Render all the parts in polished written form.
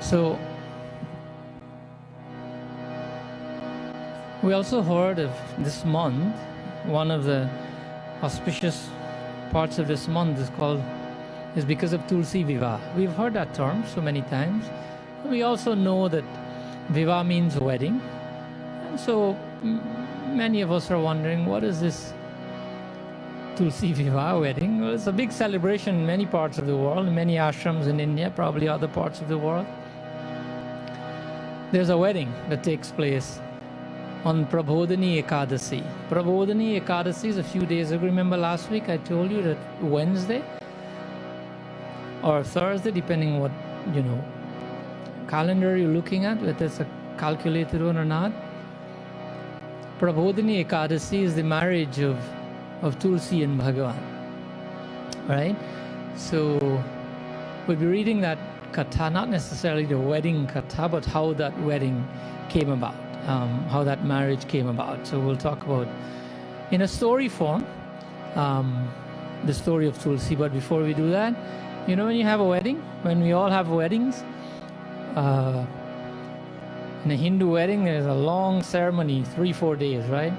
So we also heard of this month, one of the auspicious parts of this month is because of Tulsi Vivah. We've heard that term so many times. We also know that Vivah means wedding. And so many of us are wondering, what is this Tulsi Vivah wedding? Well, it's a big celebration in many parts of the world, in many ashrams in India, probably other parts of the world. There's a wedding that takes place on Prabodhini Ekadasi. Prabodhini Ekadasi is a few days ago. Remember last week I told you that Wednesday or Thursday, depending what, calendar you're looking at, whether it's a calculated one or not. Prabodhini Ekadasi is the marriage of Tulsi and Bhagavan. Right? So we'll be reading that Katha, not necessarily the wedding Katha, but how that wedding came about, how that marriage came about. So we'll talk about, in a story form, the story of Tulsi. But before we do that, when you have a wedding, when we all have weddings, in a Hindu wedding, there's a long ceremony, 3-4 days, right?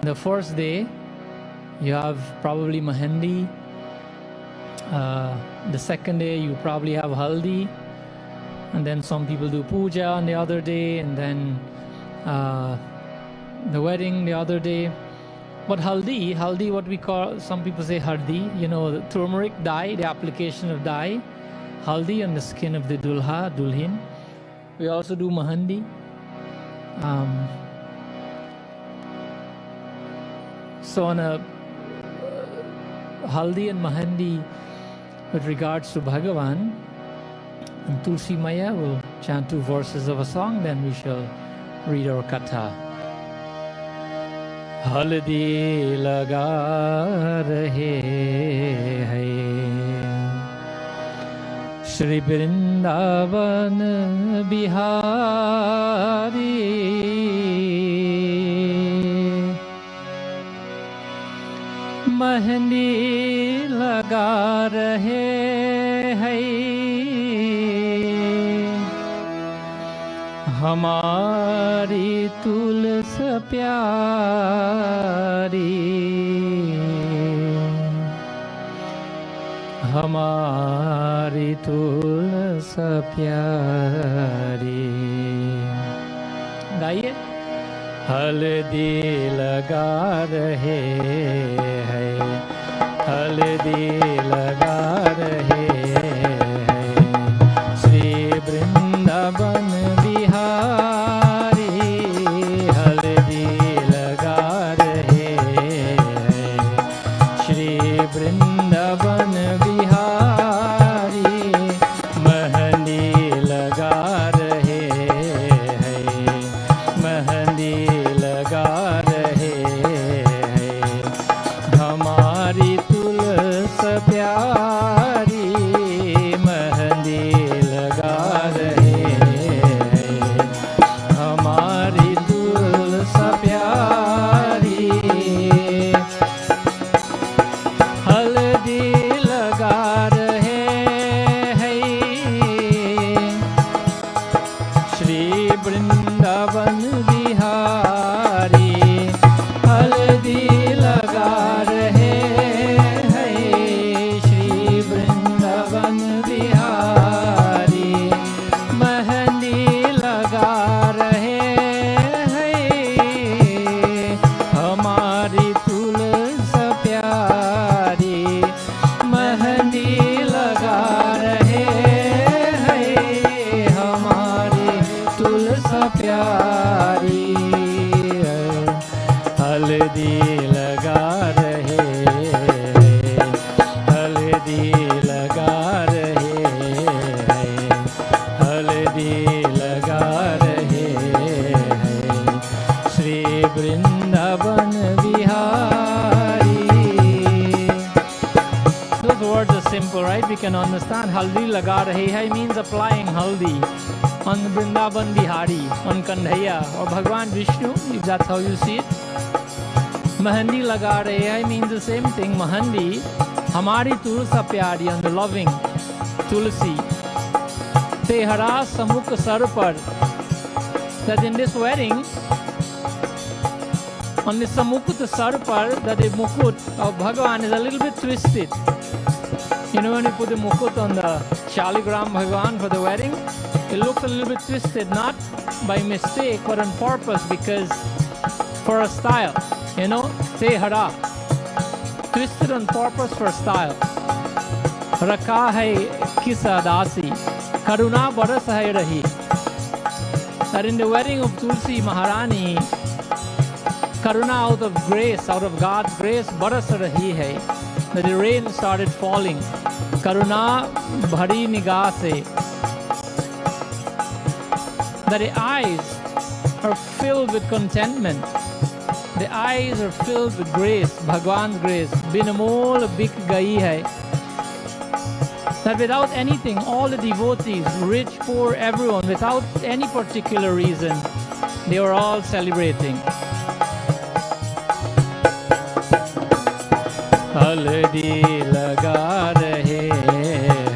The first day, you have probably Mehendi. The second day, you probably have Haldi. And then some people do puja on the other day, and then the wedding the other day. But haldi, what we call, some people say hardi, the turmeric dye, the application of dye, haldi on the skin of the dulhin. We also do mehendi. So on a haldi and mehendi with regards to Bhagavan, and Tulsi Maya will chant 2 verses of a song, then we shall read our Katha. Haldi laga rahe hai Shri Vrindavan Bihari Mehendi laga rahe hai हमारी तुलस प्यारी हमारी तुलस प्यारी गाइए हल्दी लगा रहे हैं हल्दी लगा रहे हैं श्री वृंदावन बिहारी हल्दी लगा रहे हैं श्री वृंदावन बिहारी मेहंदी लगा रहे हैं मेहंदी लगा रहे हैं हमारी तुलस प्यारी मेहंदी लगा रहे हमारी तुलस प्यारी हल्दी लगा रहे हैं श्री वृंदावन बिहारी हल्दी लगा रहे हैं श्री वृंदावन बिहारी मेहंदी लगा रहे हैं हमारी तुलस प्यारी मेहंदी लगा रहे हैं हमारी तुलस प्यारी हल्दी लगा रहे हल्दी लगा रहे हल्दी लगा रहे Shri Vrindavan Bihari. Those words are simple, right? We can understand. Haldi laga rahe hai means applying haldi on Vrindavan Bihari, on Kandhaiya or Bhagwan Vishnu, if that's how you see it. Mehendi laga rahe hai means the same thing. Mehendi, hamari tulsa pyari, on the loving Tulsi. Tehara Samukh Sarpar. That in this wedding, on the Samukut Sarpar, that the mukut of Bhagavan is a little bit twisted. You know, when you put the mukut on the Shaligram Bhagavan for the wedding, it looks a little bit twisted, not by mistake, but on purpose, because for a style, you know, Tehara, twisted on purpose for style. Rakha hai kisa dasi, karuna baras hai rahi. That in the wedding of Tulsi Maharani, karuna out of grace, out of God's grace, baras rahi hai. That the rain started falling. Karuna bhari nigah se. That the eyes are filled with contentment. The eyes are filled with grace, Bhagwan's grace. Binamol bik gai hai. That without anything, all the devotees, rich, poor, everyone, without any particular reason, they were all celebrating. Haldi laga rahe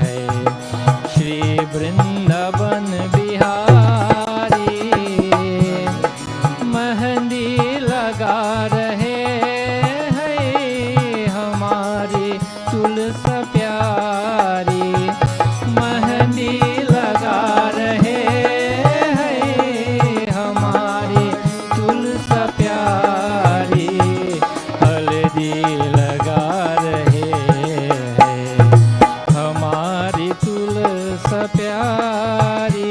hai Shri Vrindavan Bihari, Mehndi laga rahe hai hamari Tulsa pyari, Mehndi laga rahe hai hamari Tulsa pyari, Haldi laga rahe hai hamari Tulsa pyari.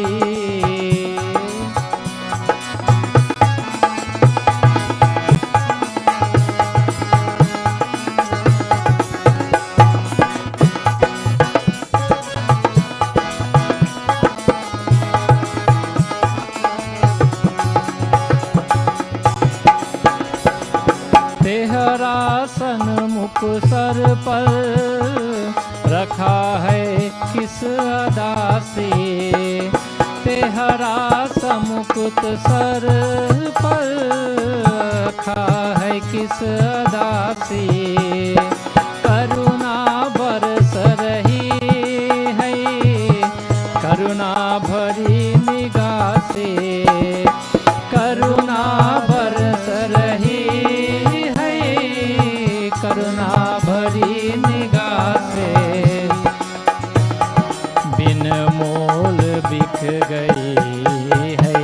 तेहरा सन्मुख sir पर रखा है किस अदा से, तेहरा समुकुत sir पर रखा है किस अदा से, करुणा बरस रही है करुणा भरी निगाह से, करुणा बरस रही करुणा भरी निगाह से, बिन मोल बिक गई है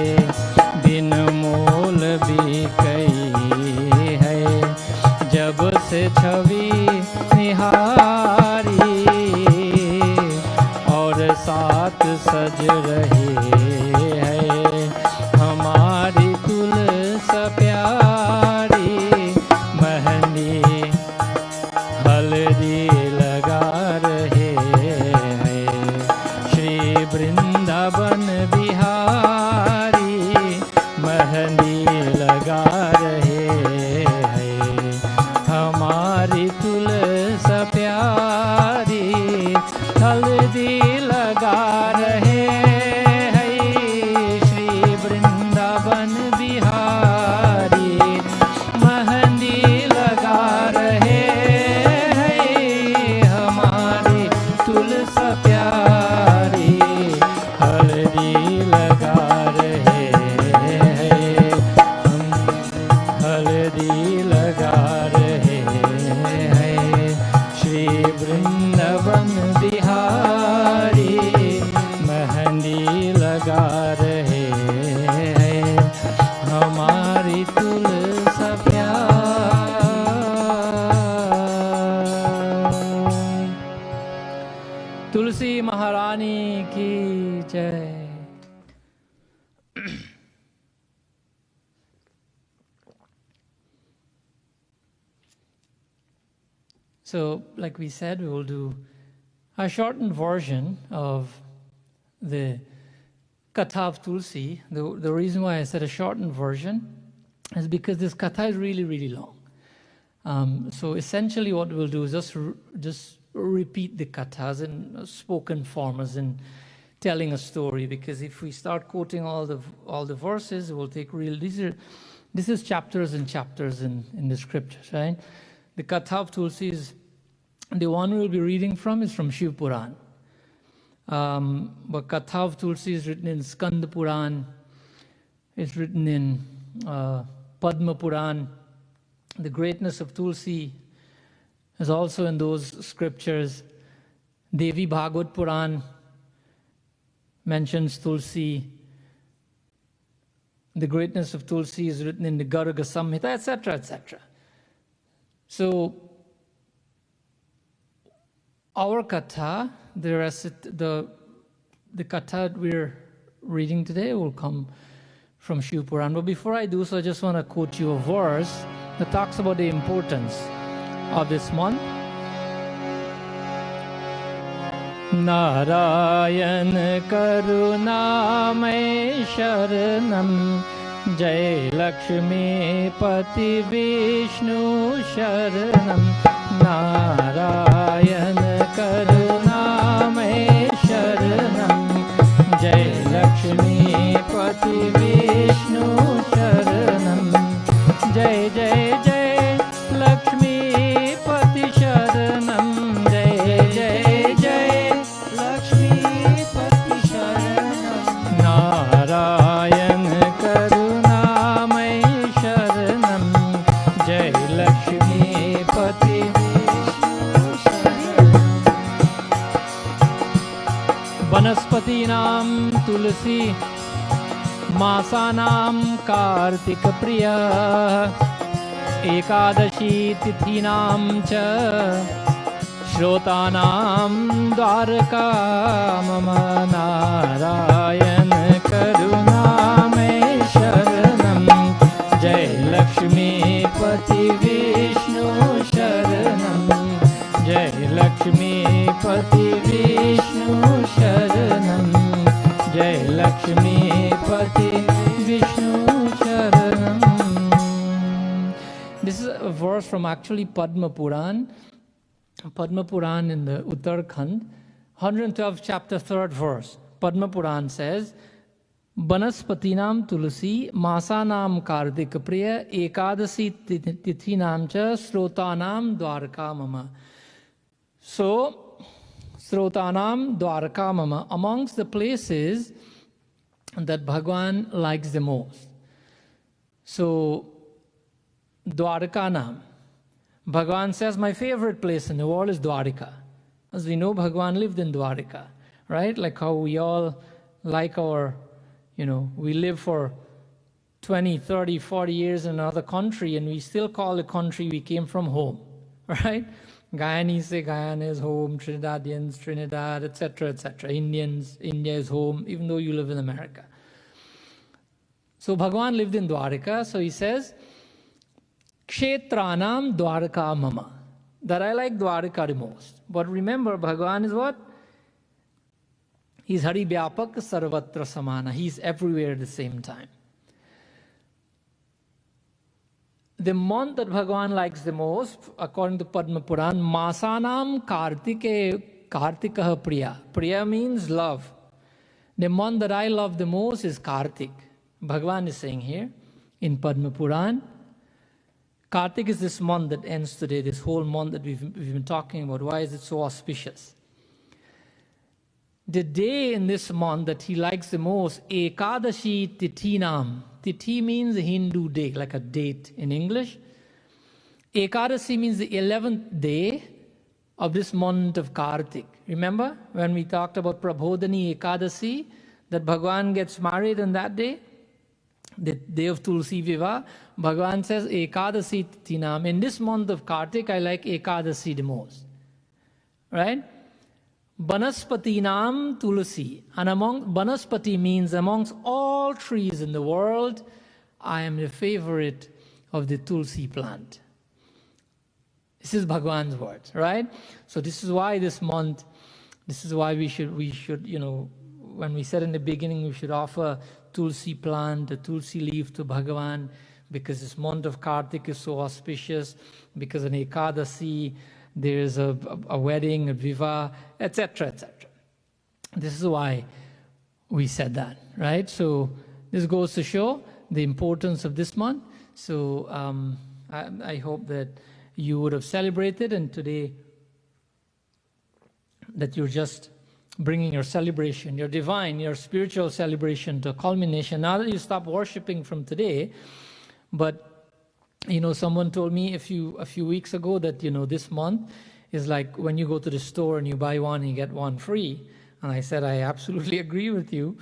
बिन मोल बिक गई है, जब से छवि निहारी और साथ सज रही है हमारी तुलसा प्यारी, मेहंदी हल्दी लगा रहे हैं श्री वृंदावन बिहारी, मेहंदी लगा रहे हैं हमारी तुलसा प्यारी, हल्दी लगा रहे हैं श्री वृंदावन बिहारी, मेहंदी लगा रहे तुलसा प्यारी, हल्दी लगा रहे हैं हम हल्दी लगा रहे हैं श्री वृंदावन बिहारी, मेहंदी लगा रहे हैं हमारी तुलसा प्यारी। तुलसी महारानी की जय। So, like we said, we will do a shortened version of the Katha of Tulsi. The reason why I said a shortened version is because this Katha is really, really long. So essentially what we'll do is just repeat the Kathas in spoken form, as in telling a story, because if we start quoting all the verses, it will take this is chapters and chapters in the scriptures, right? The Katha of Tulsi is, the one we'll be reading from is from Shiv Puran. But Katha of Tulsi is written in Skanda Puran, it's written in Padma Puran. The greatness of Tulsi is also in those scriptures. Devi Bhagavad Puran mentions Tulsi. The greatness of Tulsi is written in the Garga Samhita, etc., etc. So, our Katha, the Katha we're reading today will come from Shiv Puran. But before I do so, I just want to quote you a verse that talks about the importance of this month. Narayan Karunamay Sharanam Jai Lakshmi Pati Vishnu Sharanam Narayan Karunamay Sharanam Jai Lakshmi Pati Vishnu Sharanam Jai Jai Jai Lakshmi Pati Sharanam Jai Jai Jai Lakshmi Pati Sharanam Narayan Karunamay Sharanam Jai Lakshmi Pati Vishnu Sharanam Vanaspatinam Tulsi Masanam Kartik Priya Ekadashi Tithinam Cha Shrotanam Dwarka Mama Narayan Karunamay Sharanam Jai Lakshmi Pati Vishnu Sharanam Jai Lakshmi Pati Vishnu Sharanam Jai Lakshmi Pati Vishnu Sharanam. This is a verse from actually Padma Puran. Padma Puran in the Uttarakhand, 112th chapter, 3rd verse. Padma Puran says, Banaspatinam Tulsi Masanam Kartik Priya Ekadasi Tithinam Cha Srotanam Dwarka Mama. So, Srotanam Dwarka Mama, amongst the places that Bhagwan likes the most. So, Dwarka Nam. Bhagwan says, my favorite place in the world is Dwarika. As we know, Bhagwan lived in Dwarika, right? Like how we all like our, we live for 20, 30, 40 years in another country and we still call the country we came from home, right? Guyanese say Guyana is home, Trinidadians, Trinidad, etc., etc. Indians, India is home, even though you live in America. So Bhagwan lived in Dwarika, so he says, Kshetranam Dwarka Mama. That I like Dwarika the most. But remember, Bhagwan is what? He's Hari Vyapak Sarvatra Samana. He's everywhere at the same time. The month that Bhagwan likes the most, according to Padma Puran, Masanam Kartikaha Priya. Priya means love. The month that I love the most is Kartik. Bhagwan is saying here in Padma Puran. Kartik is this month that ends today, this whole month that we've been talking about. Why is it so auspicious? The day in this month that he likes the most, Ekadashi Tithinam. Tithi means a Hindu day, like a date in English. Ekadasi means the 11th day of this month of Kartik. Remember when we talked about Prabodhani Ekadasi, that Bhagwan gets married on that day? The day of Tulsi Vivah, Bhagwan says Ekadasi Tithinam. In this month of Kartik, I like Ekadasi the most. Right? Banaspatinam Tulsi. And Banaspati means amongst all trees in the world, I am the favorite of the Tulsi plant. This is Bhagwan's words, right? So this is why this month, this is why we should, when we said in the beginning, we should offer Tulsi plant, a Tulsi leaf to Bhagavan, because this month of Kartik is so auspicious, because on Ekadasi, there is a wedding, a Vivah, etc., etc. This is why we said that, right? So this goes to show the importance of this month. So I hope that you would have celebrated, and today that you're just bringing your celebration, your divine, your spiritual celebration to a culmination. Now that you stop worshiping from today, but someone told me a few weeks ago that this month is like when you go to the store and you buy one and you get one free. And I said, I absolutely agree with you.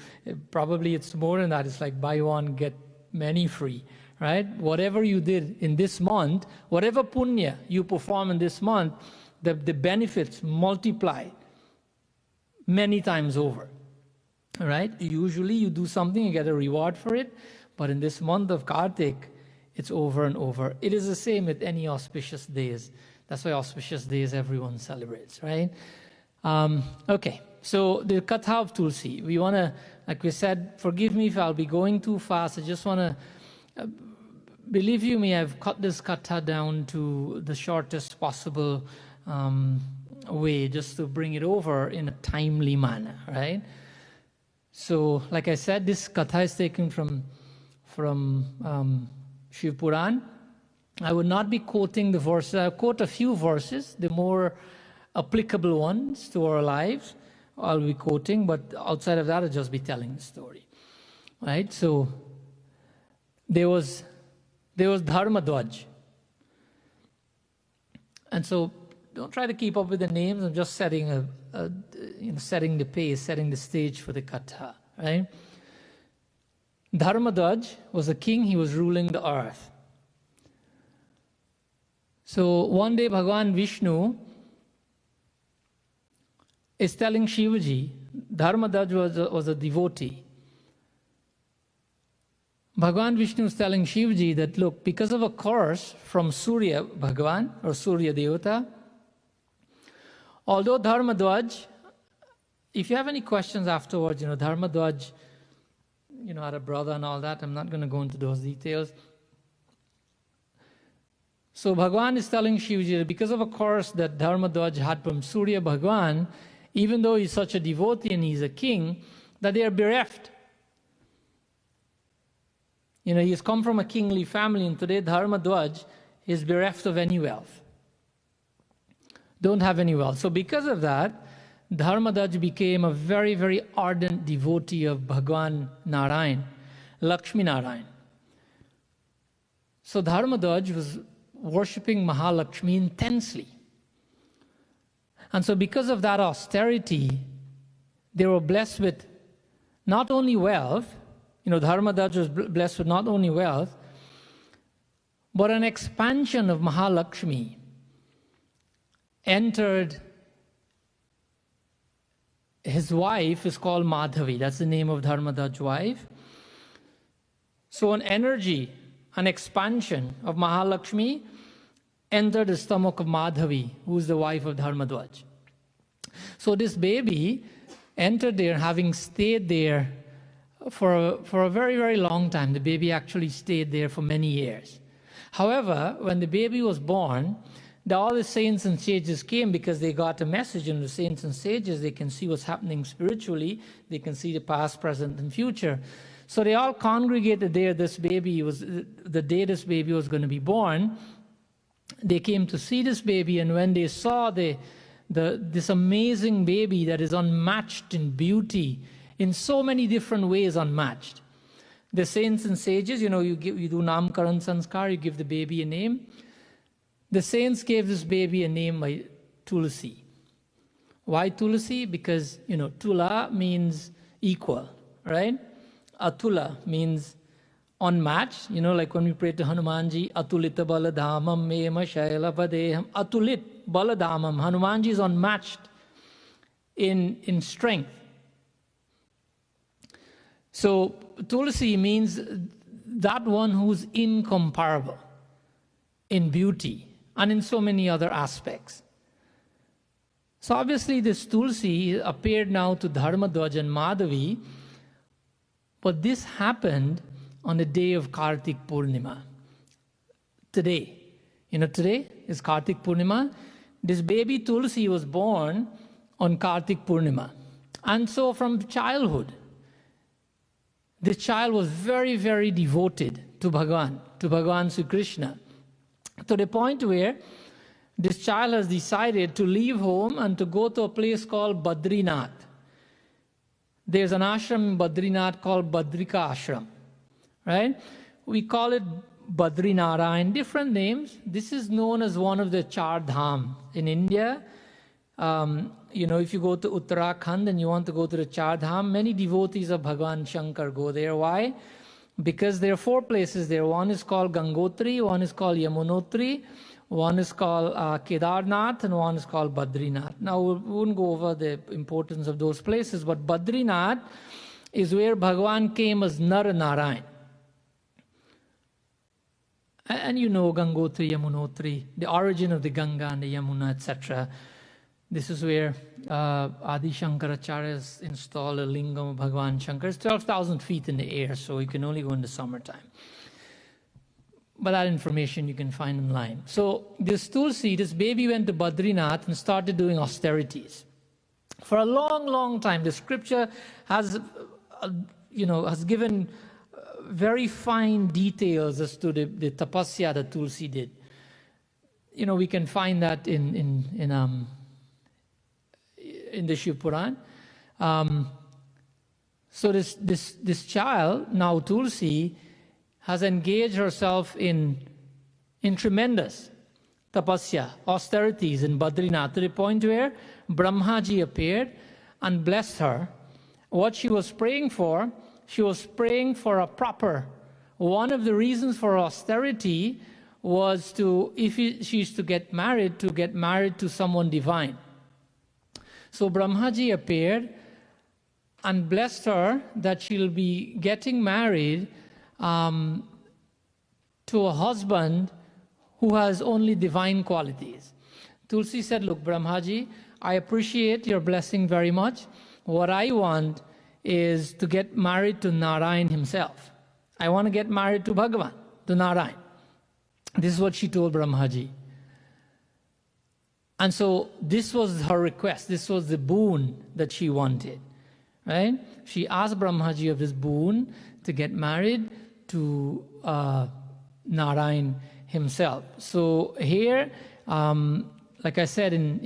Probably it's more than that. It's like buy one, get many free, right? Whatever you did in this month, whatever punya you perform in this month, the benefits multiply many times over, right? Usually you do something, you get a reward for it. But in this month of Kartik, it's over and over. It is the same with any auspicious days. That's why auspicious days everyone celebrates, right? Okay. So the Katha of Tulsi, we want to, like we said, forgive me if I'll be going too fast. I just want to, believe you me, I've cut this Katha down to the shortest possible way, just to bring it over in a timely manner, right? So, like I said, this Katha is taken from Shiv Puran. I would not be quoting the verses. I'll quote a few verses, the more applicable ones to our lives. I'll be quoting, but outside of that, I'll just be telling the story, right? So there was Dharma Dwaj, and so don't try to keep up with the names. I'm just setting setting the pace, setting the stage for the Katha, right? Dharma Dwaj was a king. He was ruling the earth. So one day, Bhagavan Vishnu is telling Shivaji, Dharma Dwaj was a devotee. Bhagavan Vishnu is telling Shivaji that, look, because of a curse from Surya Bhagavan, or Surya Devata, although Dharma Dwaj, if you have any questions afterwards, Dharma Dwaj, had a brother and all that, I'm not going to go into those details. So Bhagavan is telling Shivaji that because of a curse that Dharma Dwaj had from Surya Bhagavan, even though he's such a devotee and he's a king, that they are bereft. He's come from a kingly family, and today Dharma Dwaj is bereft of any wealth. Don't have any wealth. So because of that, Dharma Dwaj became a very, very ardent devotee of Bhagwan Narayan, Lakshmi Narayan. So Dharma Dwaj was worshipping Mahalakshmi intensely. And so because of that austerity, they were blessed with not only wealth, Dharma Dwaj was blessed with not only wealth, but an expansion of Mahalakshmi entered. His wife is called Madhavi. That's the name of Dharma Dwaj's wife. So an energy, an expansion of Mahalakshmi entered the stomach of Madhavi, who is the wife of Dharma Dwaj. So this baby entered there, having stayed there for a very, very long time. The baby actually stayed there for many years. However, when the baby was born, all the saints and sages came because they got a message. And the saints and sages, they can see what's happening spiritually. They can see the past, present, and future. So they all congregated there. The day this baby was going to be born, they came to see this baby. And when they saw this amazing baby that is unmatched in beauty, in so many different ways unmatched, the saints and sages, you do Namkaran Sanskar, you give the baby a name. The saints gave this baby a name by Tulsi. Why Tulsi? Because, Tula means equal, right? Atula means unmatched. Like when we pray to Hanumanji, Atulita Baladhamam Mema Shaila Padeham. Atulit Baladhamam. Hanumanji is unmatched in strength. So Tulsi means that one who's incomparable in beauty and in so many other aspects. So obviously this Tulsi appeared now to Dharma Dwaj and Madhavi, but this happened on the day of Kartik Purnima. Today. Today is Kartik Purnima. This baby Tulsi was born on Kartik Purnima. And so from childhood, this child was very, very devoted to Bhagavan Sri Krishna, to the point where this child has decided to leave home and to go to a place called Badrinath. There's an ashram in Badrinath called Badrika Ashram, right? We call it Badrinarayan, different names. This is known as one of the Char Dham in India. If you go to Uttarakhand and you want to go to the Char Dham, many devotees of Bhagavan Shankar go there. Why? Because there are 4 places there. One is called Gangotri, one is called Yamunotri, one is called Kedarnath, and one is called Badrinath. Now, we won't go over the importance of those places, but Badrinath is where Bhagavan came as Nar Narayan. And you know Gangotri, Yamunotri, the origin of the Ganga and the Yamuna, etc. This is where Adi Shankaracharya installed a lingam of Bhagavan Shankar. It's 12,000 feet in the air, so you can only go in the summertime. But that information you can find online. So this Tulsi, this baby, went to Badrinath and started doing austerities. For a long, long time, the scripture has given very fine details as to the tapasya that Tulsi did. We can find that in the Shiv Puran. So this child, now Tulsi, has engaged herself in tremendous tapasya, austerities in Badrinath, to the point where Brahmaji appeared and blessed her. What she was praying for, she was praying for a proper. One of the reasons for austerity was if she's to get married to someone divine. So Brahmaji appeared and blessed her that she'll be getting married to a husband who has only divine qualities. Tulsi said, look, Brahmaji, I appreciate your blessing very much. What I want is to get married to Narayan himself. I want to get married to Bhagavan, to Narayan. This is what she told Brahmaji. And so this was her request. This was the boon that she wanted, right? She asked Brahmaji of this boon to get married to Narayan himself. So here, like I said, in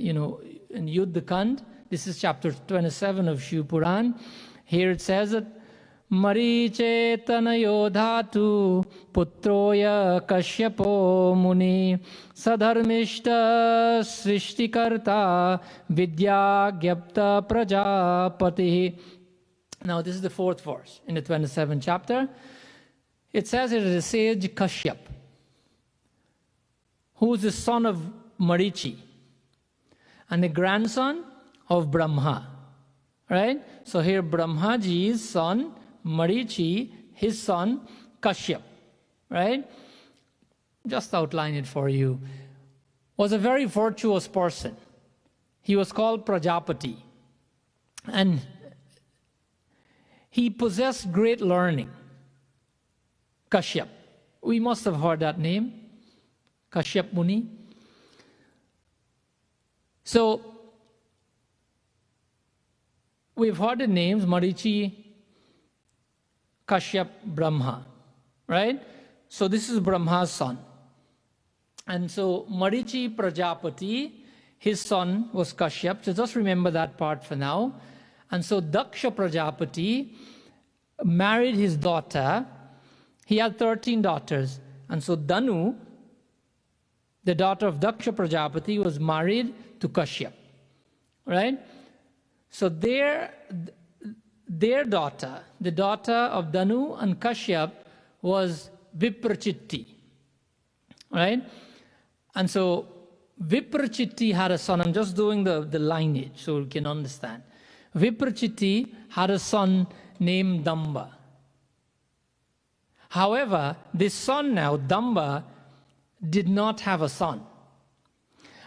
Yuddha Kand, this is chapter 27 of Shiv Puran. Here it says that Mariche tanayo dhatu putroya kasyapo muni sadharmishta srishtikarta vidyagyapta prajapati. Now this is the 4th verse in the 27th chapter. It says it is a sage Kashyap, who is the son of Marichi and the grandson of Brahma. Right? So here Brahmaji's son, Marichi, his son, Kashyap. Right? Just outline it for you. Was a very virtuous person. He was called Prajapati. And he possessed great learning. Kashyap. We must have heard that name. Kashyap Muni. So, we've heard the names Marichi, Kashyap, Brahma, right? So this is Brahma's son. And so Marichi Prajapati, his son was Kashyap. So just remember that part for now. And so Daksha Prajapati married his daughter. He had 13 daughters. And so Danu, the daughter of Daksha Prajapati, was married to Kashyap, right? So their daughter, the daughter of Danu and Kashyap, was Viprachitti, right? And so Viprachitti had a son. I'm just doing the lineage so you can understand. Viprachitti had a son named Damba. However, this son now, Damba, did not have a son.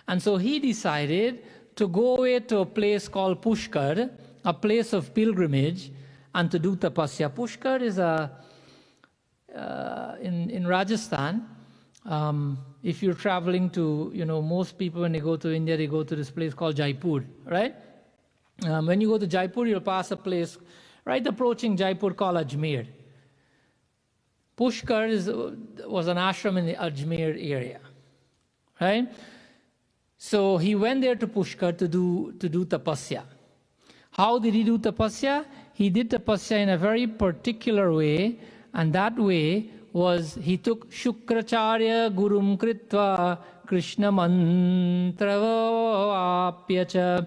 And so he decided to go away to a place called Pushkar, a place of pilgrimage, and to do tapasya. Pushkar is in Rajasthan. If you're traveling to, most people when they go to India, they go to this place called Jaipur, right? When you go to Jaipur, you'll pass a place right approaching Jaipur called Ajmer. Pushkar was an ashram in the Ajmer area, right? So he went there to Pushkar to do tapasya. How did he do tapasya? he did tapasya in a very particular way, and that way was he took Shukracharya Gurum Kritva Krishna Mantra Apyacha.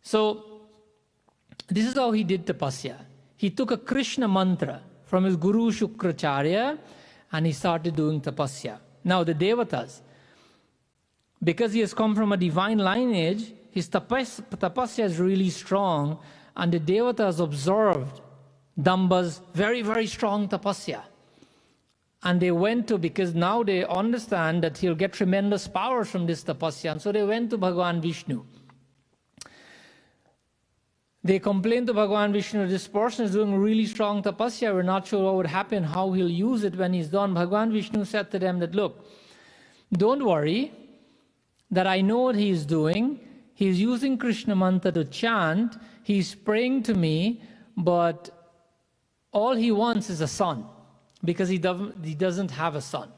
So this is how he did tapasya. He took a Krishna mantra from his Guru Shukracharya and he started doing tapasya. Now the Devatas, because he has come from a divine lineage, his tapasya is really strong, and the Devatas observed Damba's very, very strong tapasya. And they went to, because now they understand that he'll get tremendous power from this tapasya, and so they went to Bhagavan Vishnu. They complained to Bhagavan Vishnu, this person is doing really strong tapasya, we're not sure what would happen, how he'll use it when he's done. Bhagavan Vishnu said to them that, look, don't worry, that I know what he's doing. He's using Krishna mantra to chant, he's praying to me, but all he wants is a son, because he doesn't have a son.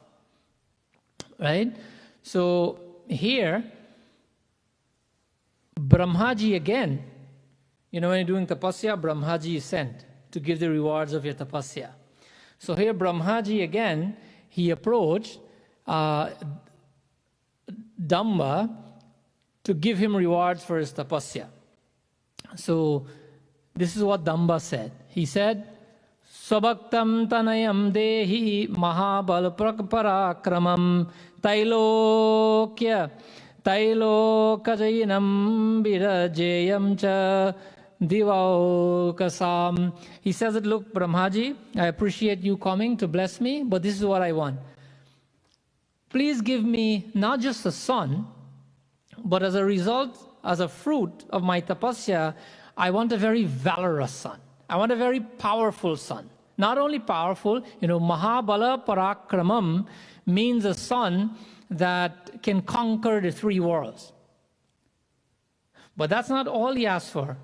Right? So here, Brahmaji again, you know, when you're doing tapasya, Brahmaji is sent to give the rewards of your tapasya. So here Brahmaji again, he approached Damba to give him rewards for his tapasya. So this is what Damba said. He said, Swabhaktam tanayam dehi mahabal parakramam tailokya tailokajainam virajeyam cha divaukasam. He says that, look, Brahmaji, I appreciate you coming to bless me, but this is what I want. Please give me not just a son, but as a result, as a fruit of my tapasya, I want a very valorous son. I want a very powerful son. Not only powerful, you know, Mahabala Parakramam means a son that can conquer the three worlds. But that's not all he asked for.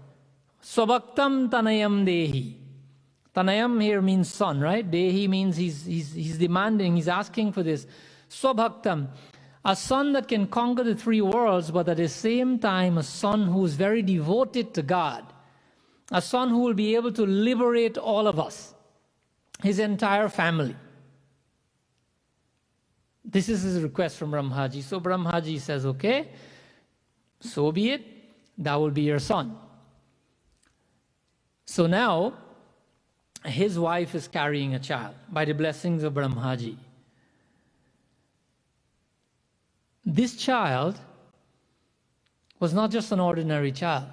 Swabhaktam tanayam dehi. Tanayam here means son, right? Dehi means he's demanding, he's asking for this. Swabhaktam, a son that can conquer the three worlds, but at the same time a son who is very devoted to God. A son who will be able to liberate all of us, his entire family. This is his request from Brahmaji. So Brahmaji says, okay, so be it, that will be your son. So now, his wife is carrying a child by the blessings of Brahmaji. This child was not just an ordinary child.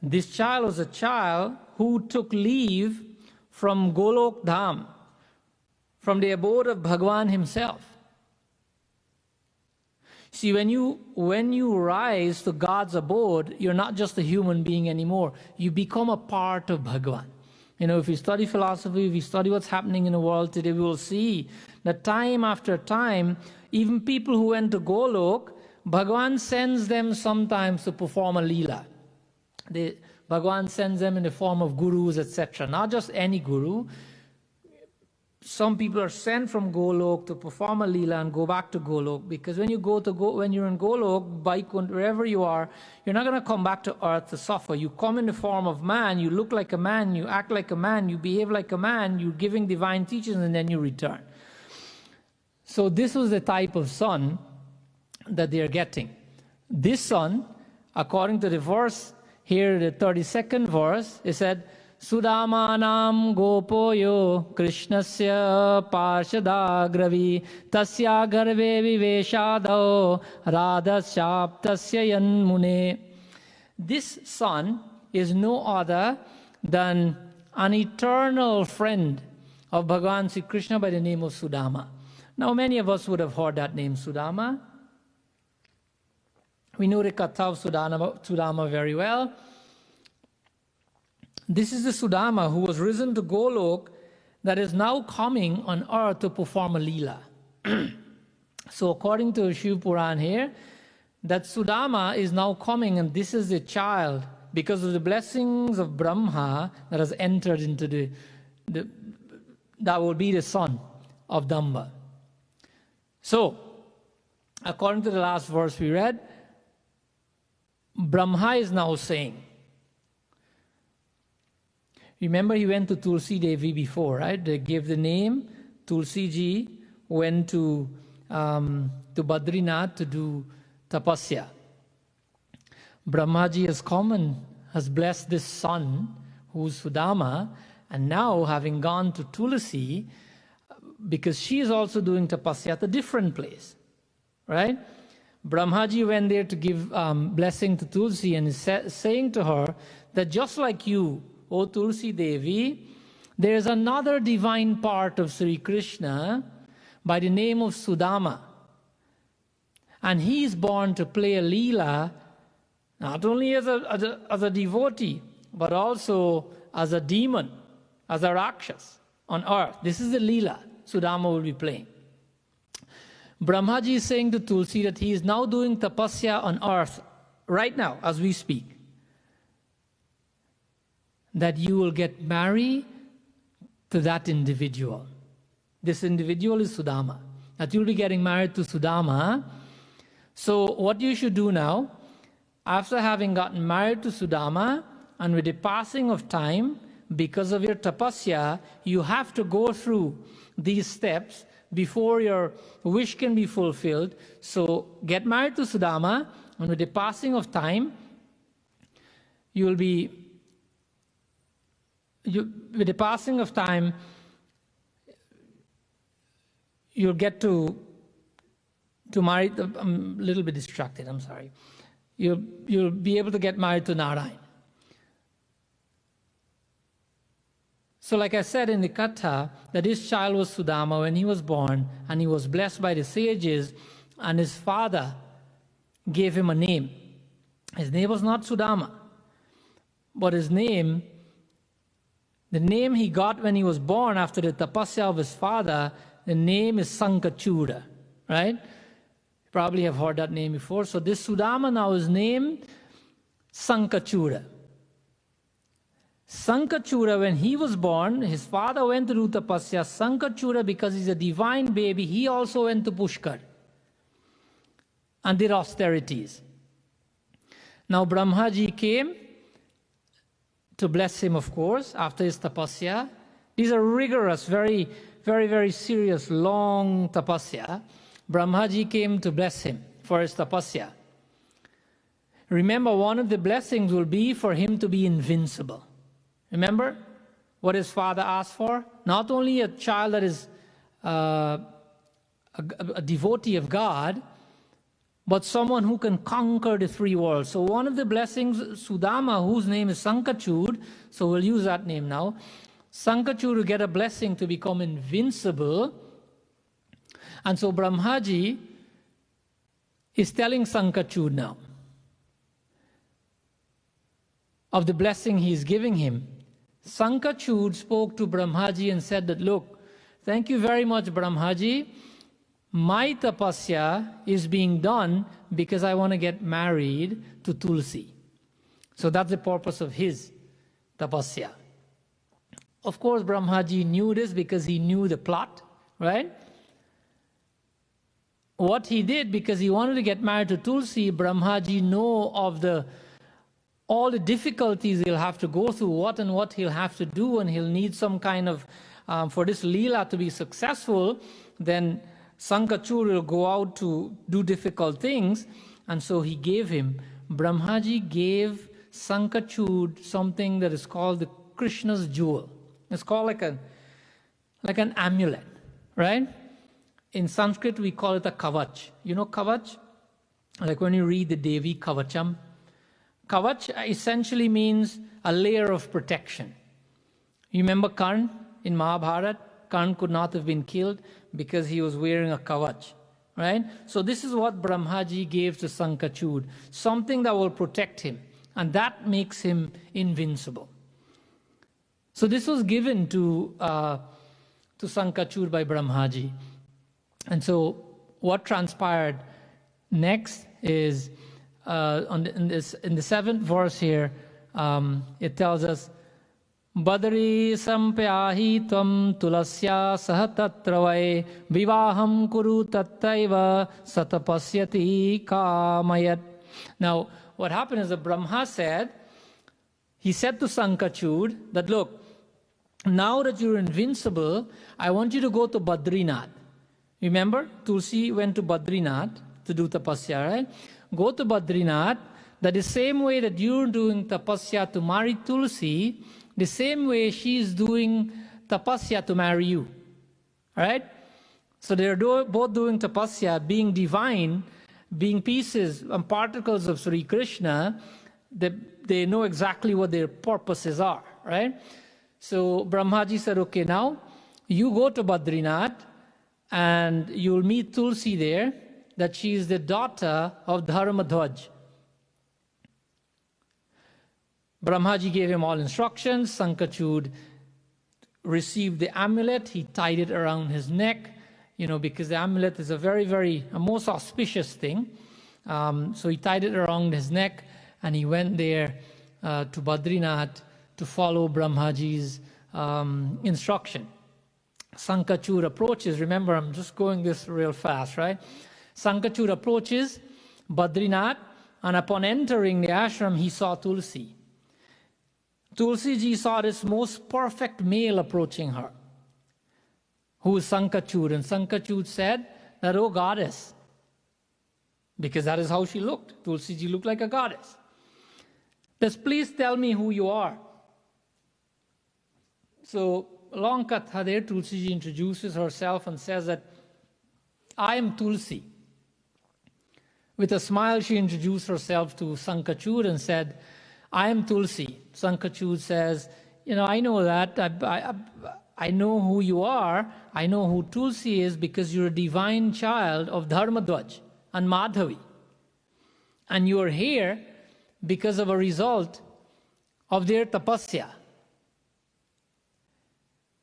This child was a child who took leave from Golok Dham, from the abode of Bhagwan himself. See, when you rise to God's abode, you're not just a human being anymore. You become a part of Bhagwan. You know, if you study philosophy, if you study what's happening in the world today, we will see that time after time, even people who went to Golok, Bhagwan sends them sometimes to perform a leela. Bhagwan sends them in the form of gurus, etc. Not just any guru. Some people are sent from Golok to perform a leela and go back to Golok, because when you're in Golok, Vaikuntha, wherever you are, you're not going to come back to earth to suffer. You come in the form of man, you look like a man, you act like a man, you behave like a man, you're giving divine teachings, and then you return. So this was the type of son that they are getting. This son, according to the verse here, the 32nd verse, it said, Sudamanam gopoyo krishnasya parshadagravi tasya garve viveshadho radhasyaptasya yanmune. This son is no other than an eternal friend of Bhagavan Sri Krishna by the name of Sudama. Now many of us would have heard that name, Sudama. We know the Katha of Sudama very well. This is the Sudama who was risen to Golok that is now coming on earth to perform a leela. So according to Shiv Puran here, that Sudama is now coming, and this is the child, because of the blessings of Brahma that has entered into that will be the son of Damba. So, according to the last verse we read, Brahma is now saying, Remember, he went to Tulsi Devi before, right? They gave the name. Tulsi ji went to Badrinath to do tapasya. Brahmaji has come and has blessed this son, who's Sudama, and now having gone to Tulsi, because she is also doing tapasya at a different place, right? Brahmaji went there to give blessing to Tulsi and is saying to her that just like you, O Tulsi Devi, there is another divine part of Sri Krishna by the name of Sudama. And he is born to play a leela, not only as a devotee, but also as a demon, as a rakshas on earth. This is the leela Sudama will be playing. Brahmaji is saying to Tulsi that he is now doing tapasya on earth right now as we speak. That you will get married to that individual. This individual is Sudama. That you'll be getting married to Sudama. So what you should do now, after having gotten married to Sudama, and with the passing of time, because of your tapasya, you have to go through these steps before your wish can be fulfilled. So get married to Sudama, and with the passing of time, with the passing of time, you'll get to marry. I'm a little bit distracted, I'm sorry. You'll be able to get married to Narayan. So like I said in the Katha, that this child was Sudama when he was born, and he was blessed by the sages, and his father gave him a name. His name was not Sudama, but his name, the name he got when he was born after the tapasya of his father, the name is Sankachuda, right? You probably have heard that name before. So this Sudama now is named Sankachuda. Sankachuda, when he was born, his father went to do tapasya. Sankachuda, because he's a divine baby, he also went to Pushkar and did austerities. Now Brahmaji came to bless him, of course, after his tapasya. These are rigorous, very, very, very serious, long tapasya. Brahmaji came to bless him for his tapasya. Remember, one of the blessings will be for him to be invincible. Remember what his father asked for? Not only a child that is a devotee of God, but someone who can conquer the three worlds. So one of the blessings, Sudama, whose name is Sankachud, so we'll use that name now, Sankachud will get a blessing to become invincible. And so Brahmaji is telling Sankachud now of the blessing he is giving him. Sankachud spoke to Brahmaji and said that, look, thank you very much, Brahmaji. My tapasya is being done because I want to get married to Tulsi. So that's the purpose of his tapasya. Of course, Brahmaji knew this because he knew the plot, right? What he did, because he wanted to get married to Tulsi, Brahmaji knew of all the difficulties he'll have to go through, what he'll have to do, and he'll need some kind of, for this Leela to be successful, then Sankachud will go out to do difficult things, and so he gave him, Brahmaji gave Sankachud something that is called the Krishna's jewel. It's called like an amulet, right? In Sanskrit, we call it a kavach. You know kavach? Like when you read the Devi Kavacham. Kavach essentially means a layer of protection. You remember Karn in Mahabharata? Karn could not have been killed because he was wearing a kavach, right? So this is what Brahmaji gave to Sankachud, something that will protect him, and that makes him invincible. So this was given to Sankachud by Brahmaji. And so what transpired next is in the 7th verse here, it tells us, Badri sampyahi tvam tulasya sahatatravai vivaham kuru tattaiva satapasyati kamayat. Now, what happened is that Brahma said, he said to Sankachud that, look, now that you're invincible, I want you to go to Badrinath. Remember, Tulsi went to Badrinath to do tapasya, right? Go to Badrinath. That the same way that you're doing tapasya to marry Tulsi, the same way she's doing tapasya to marry you. All right? So they're both doing tapasya, being divine, being pieces and particles of Sri Krishna. They know exactly what their purposes are, right? So Brahmaji said, okay, now you go to Badrinath and you'll meet Tulsi there, that she is the daughter of Dharmadhwaj. Brahmaji gave him all instructions. Sankachud received the amulet. He tied it around his neck, because the amulet is a most auspicious thing. So he tied it around his neck and he went there to Badrinath to follow Brahmaji's instruction. Sankachud approaches. Remember, I'm just going this real fast, right? Sankachud approaches Badrinath, and upon entering the ashram, he saw Tulsi. Tulsi ji saw this most perfect male approaching her, who is Sankachud. And Sankachud said that, oh goddess, because that is how she looked. Tulsi ji looked like a goddess. Just please tell me who you are. So, long Katha there, Tulsi ji introduces herself and says that, I am Tulsi. With a smile, she introduced herself to Sankachud and said, I am Tulsi. Sankachud says, I know that. I know who you are. I know who Tulsi is because you're a divine child of Dharmadhwaj and Madhavi. And you are here because of a result of their tapasya.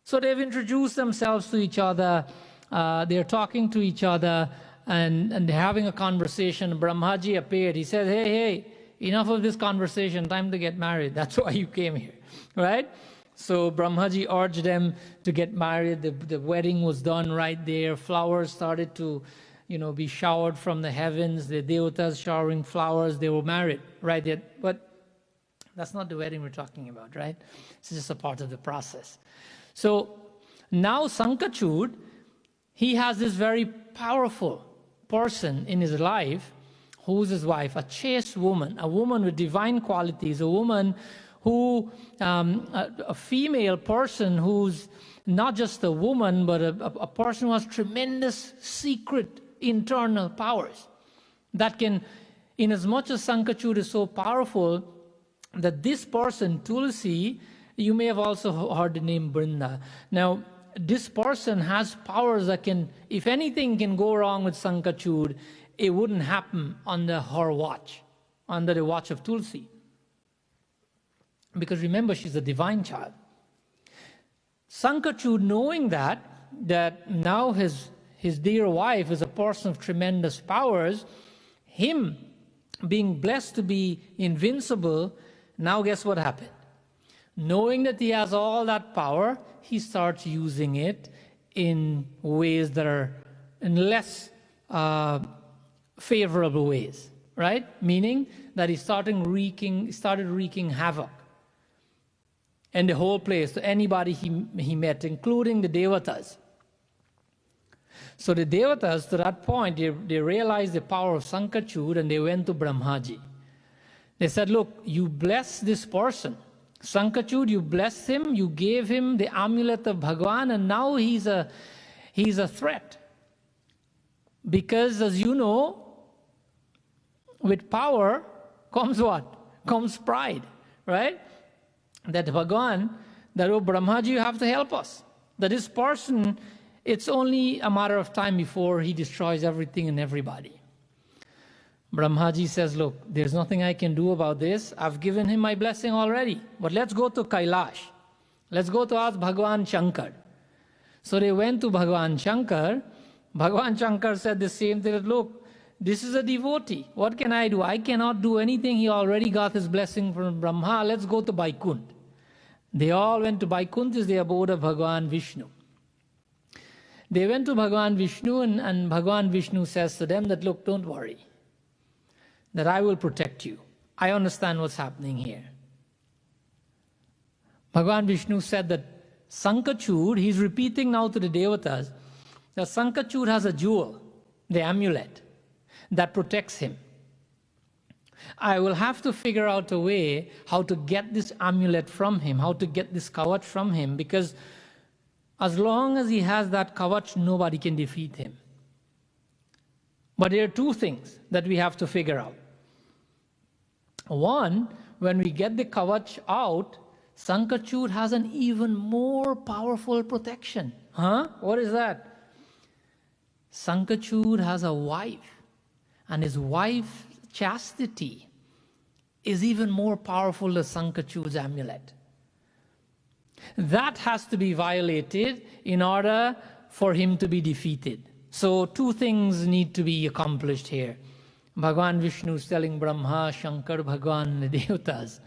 So they've introduced themselves to each other. They're talking to each other and they're having a conversation. Brahmaji appeared. He said, hey, enough of this conversation, time to get married. That's why you came here, right? So Brahmaji urged them to get married. The wedding was done right there. Flowers started to, be showered from the heavens. The devatas showering flowers. They were married right there. But that's not the wedding we're talking about, right? It's just a part of the process. So now Sankachud, he has this very powerful person in his life. Who's his wife? A chaste woman, a woman with divine qualities, a woman who, a female person who's not just a woman, but a person who has tremendous secret internal powers that can, in as much as Sankachud is so powerful, that this person, Tulsi, you may have also heard the name Brinda. Now, this person has powers that can, if anything can go wrong with Sankachud, it wouldn't happen under her watch, under the watch of Tulsi. Because remember, she's a divine child. Sankachud, knowing that now his dear wife is a person of tremendous powers, him being blessed to be invincible, now guess what happened? Knowing that he has all that power, he starts using it in ways that are in less favorable ways, right? Meaning that he started wreaking havoc in the whole place to anybody he met, including the devatas. So the devatas, to that point, they realized the power of Sankachud and they went to Brahmaji. They said, look, you bless this person. Sankachud, you blessed him, you gave him the amulet of Bhagwan, and now he's a threat. Because, as you know, with power comes what? Comes pride, right? That Bhagwan, that, oh Brahmaji, you have to help us. That this person, it's only a matter of time before he destroys everything and everybody. Brahmaji says, look, there's nothing I can do about this. I've given him my blessing already. But let's go to Kailash. Let's go to ask Bhagwan Shankar. So they went to Bhagwan Shankar. Bhagwan Shankar said the same thing. Look, this is a devotee. What can I do? I cannot do anything. He already got his blessing from Brahma. Let's go to Vaikuntha. They all went to Vaikuntha, is the abode of Bhagwan Vishnu. They went to Bhagwan Vishnu and Bhagwan Vishnu says to them that, look, don't worry, that I will protect you. I understand what's happening here. Bhagwan Vishnu said that Sankachud, he's repeating now to the Devatas, that Sankachud has a jewel, the amulet, that protects him. I will have to figure out a way how to get this amulet from him, how to get this kavach from him, because as long as he has that kavach, nobody can defeat him. But there are two things that we have to figure out. One, when we get the kavach out, Sankachud has an even more powerful protection. Huh? What is that? Sankachud has a wife, and his wife's chastity is even more powerful than Sankachud's amulet. That has to be violated in order for him to be defeated. So two things need to be accomplished here. Bhagavan Vishnu is telling Brahma, Shankar, Bhagavan, the Devatas.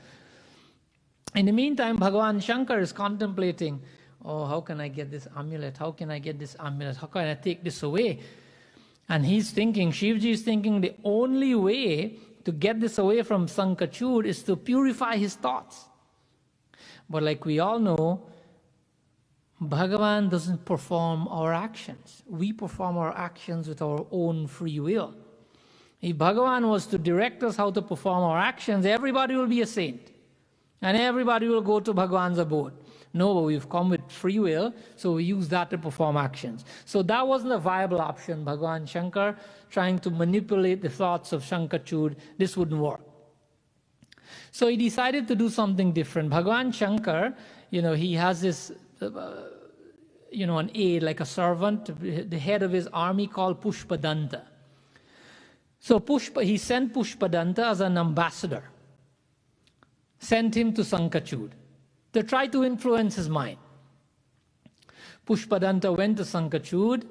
In the meantime, Bhagavan Shankar is contemplating, oh, how can I get this amulet? How can I get this amulet? How can I take this away? And he's thinking, Shivji is thinking, the only way to get this away from Sankachud is to purify his thoughts. But like we all know, Bhagavan doesn't perform our actions. We perform our actions with our own free will. If Bhagavan was to direct us how to perform our actions, everybody will be a saint. And everybody will go to Bhagavan's abode. No, but we've come with free will, so we use that to perform actions. So that wasn't a viable option. Bhagavan Shankar trying to manipulate the thoughts of Sankachud, this wouldn't work. So he decided to do something different. Bhagavan Shankar, he has this, an aide, like a servant, the head of his army called Pushpadanta. So he sent Pushpadanta as an ambassador, sent him to Sankachud to try to influence his mind. Pushpadanta went to Sankachud.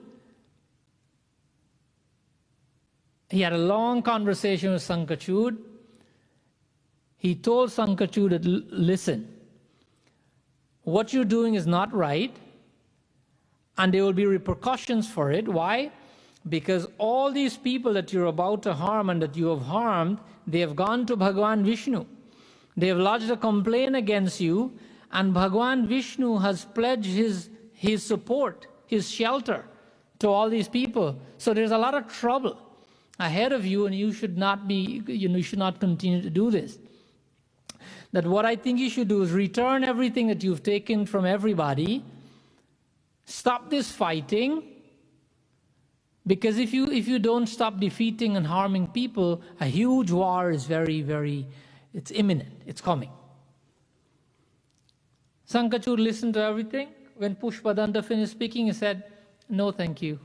He had a long conversation with Sankachud. He told Sankachud that, listen, what you're doing is not right, and there will be repercussions for it. Why? Because all these people that you're about to harm and that you have harmed, they have gone to Bhagavan Vishnu. They have lodged a complaint against you, and Bhagavan Vishnu has pledged his support, his shelter to all these people. So there's a lot of trouble ahead of you, and you should not be, you should not continue to do this. That what I think you should do is return everything that you've taken from everybody, stop this fighting, because if you don't stop defeating and harming people, a huge war is it's imminent, it's coming. Sankachud listened to everything. When Pushpadanta finished speaking, he said, no, thank you.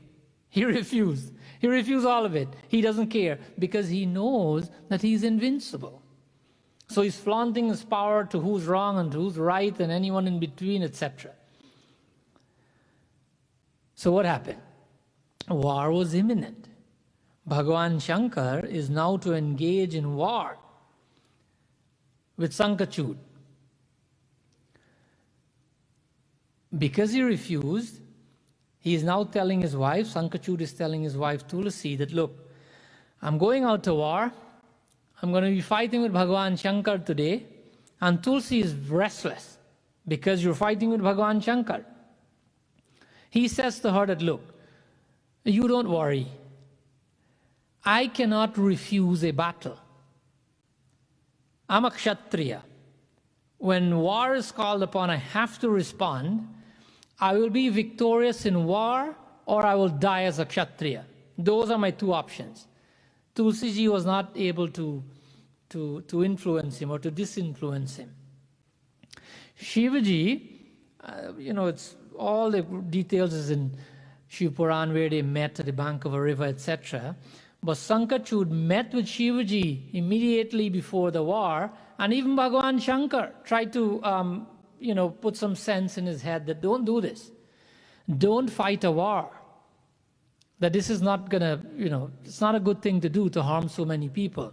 He refused. He refused all of it. He doesn't care because he knows that he's invincible. So he's flaunting his power to who's wrong and who's right and anyone in between, etc. So what happened? War was imminent. Bhagavan Shankar is now to engage in war with Sankachud. Because he refused, he is now telling his wife, Sankachud is telling his wife Tulsi that, look, I'm going out to war. I'm going to be fighting with Bhagavan Shankar today. And Tulsi is restless because you're fighting with Bhagavan Shankar. He says to her that, look, you don't worry. I cannot refuse a battle. I'm a Kshatriya. When war is called upon, I have to respond. I will be victorious in war or I will die as a Kshatriya. Those are my two options. Tulsi ji was not able to influence him or to disinfluence him. Shivaji, it's all the details is in Shiv Puran where they met at the bank of a river, etc. But Sankachud met with Shivaji immediately before the war, and even Bhagavan Shankar tried to, put some sense in his head that don't do this. Don't fight a war. That this is not gonna, it's not a good thing to do to harm so many people.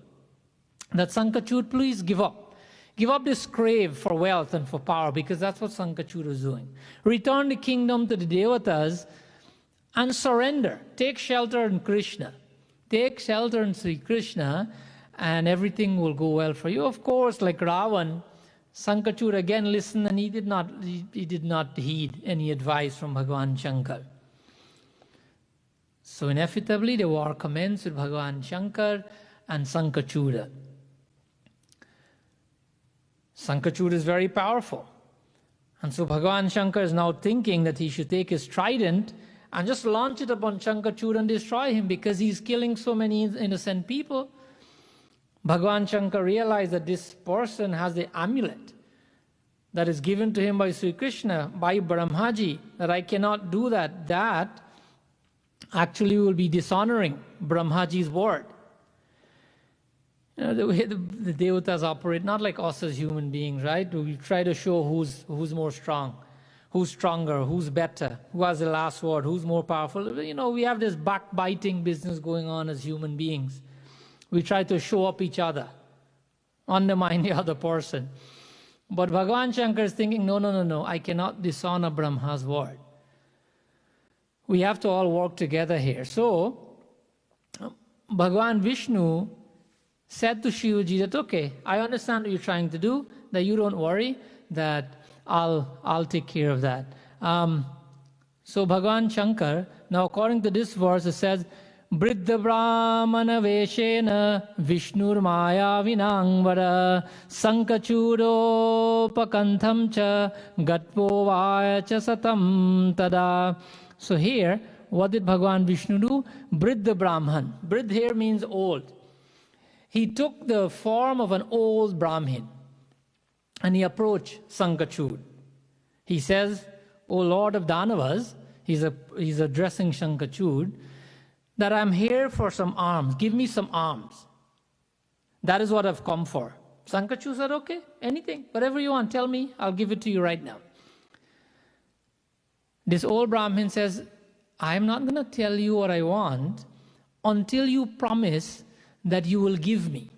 That Sankachud, please give up. Give up this crave for wealth and for power, because that's what Sankachud is doing. Return the kingdom to the Devatas and surrender. Take shelter in Krishna. Take shelter in Sri Krishna and everything will go well for you. Of course, like Ravan, Sankachud again listened, and he did not heed any advice from Bhagavan Shankar. So inevitably the war commenced with Bhagavan Shankar and Sankachuda. Sankachuda is very powerful. And so Bhagavan Shankar is now thinking that he should take his trident and just launch it upon Sankachuda and destroy him, because he's killing so many innocent people. Bhagavan Shankar realized that this person has the amulet that is given to him by Sri Krishna, by Brahmaji, that I cannot do that. That actually will be dishonoring Brahmaji's word. You know, the way the devatas operate, not like us as human beings, right? We try to show who's more strong, who's stronger, who's better, who has the last word, who's more powerful. You know, we have this backbiting business going on as human beings. We try to show up each other, undermine the other person. But Bhagavan Shankar is thinking, no, I cannot dishonor Brahma's word. We have to all work together here. So, Bhagavan Vishnu said to Shivaji that, okay, I understand what you're trying to do, that you don't worry, that I'll take care of that. So Bhagavan Shankar, now according to this verse, it says, Briddha Brahmana Veshena Vishnur Maya Vinangvara Sankachuro Pakantham Cha Gatvo Vaya Cha Satam Tada. So here, what did Bhagavan Vishnu do? Briddha Brahman. Briddha here means old. He took the form of an old Brahmin and he approached Sankachud. He says, O Lord of Danavas, he's addressing Sankachud, that I'm here for some alms. Give me some alms. That is what I've come for. Sankachud said, okay, anything, whatever you want, tell me, I'll give it to you right now. This old Brahmin says, I'm not going to tell you what I want until you promise that you will give me.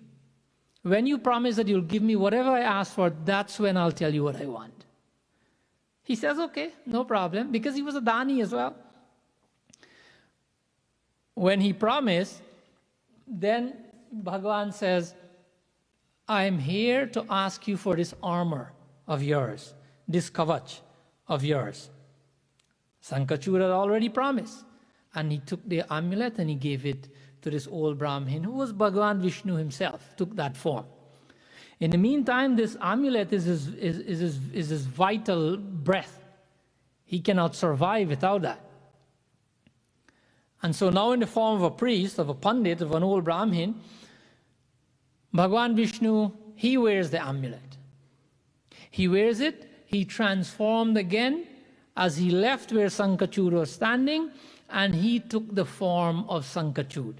When you promise that you'll give me whatever I ask for, that's when I'll tell you what I want. He says, okay, no problem, because he was a Dani as well. When he promised, then Bhagavan says, I am here to ask you for this armor of yours, this kavach of yours. Sankachud had already promised, and he took the amulet and he gave it to this old Brahmin, who was Bhagavan Vishnu himself, took that form. In the meantime, this amulet is his vital breath. He cannot survive without that. And so now in the form of a priest, of a pandit, of an old Brahmin, Bhagavan Vishnu, he wears the amulet. He wears it, he transformed again as he left where Sankachud was standing, and he took the form of Sankachud.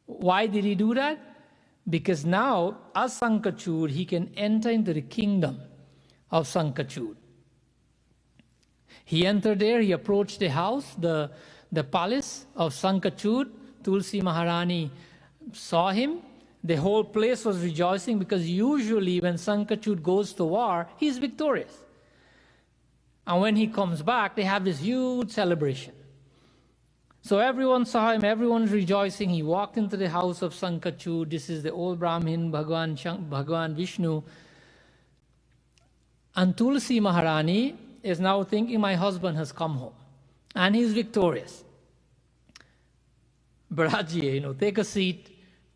Why did he do that? Because now, as Sankachud, he can enter into the kingdom of Sankachud. He entered there, he approached the house, the palace of Sankachud. Tulsi Maharani saw him. The whole place was rejoicing, because usually when Sankachud goes to war, he's victorious. And when he comes back, they have this huge celebration. So everyone saw him, everyone's rejoicing. He walked into the house of Sankachud. This is the old Brahmin, Bhagavan Vishnu. And Tulsi Maharani is now thinking, my husband has come home and he's victorious. Baraji, take a seat,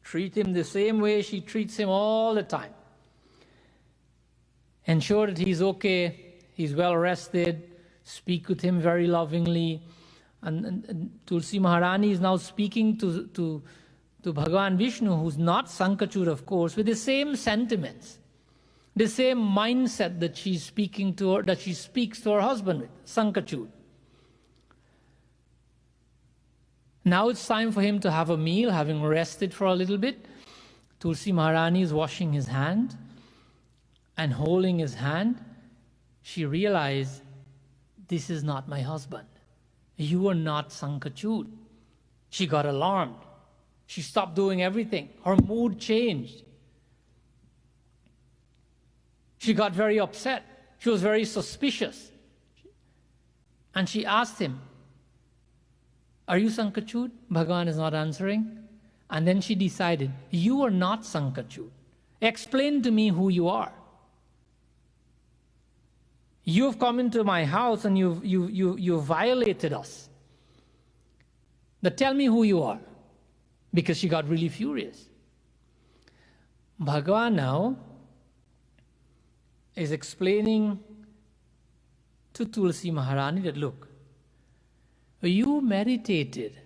treat him the same way she treats him all the time. Ensure that he's okay, he's well rested, speak with him very lovingly. And Tulsi Maharani is now speaking to Bhagavan Vishnu, who's not Sankachud, of course, with the same sentiments, the same mindset that she's speaking to her, that she speaks to her husband with, Sankachud. Now it's time for him to have a meal, having rested for a little bit. Tulsi Maharani is washing his hand and holding his hand. She realized, this is not my husband. You are not Sankachud. She got alarmed. She stopped doing everything. Her mood changed. She got very upset. She was very suspicious. And she asked him, are you Sankachud? Bhagavan is not answering. And then she decided, you are not Sankachud. Explain to me who you are. You've come into my house and you've violated us. Now tell me who you are. Because she got really furious. Bhagavan now is explaining to Tulsi Maharani that, look, you meditated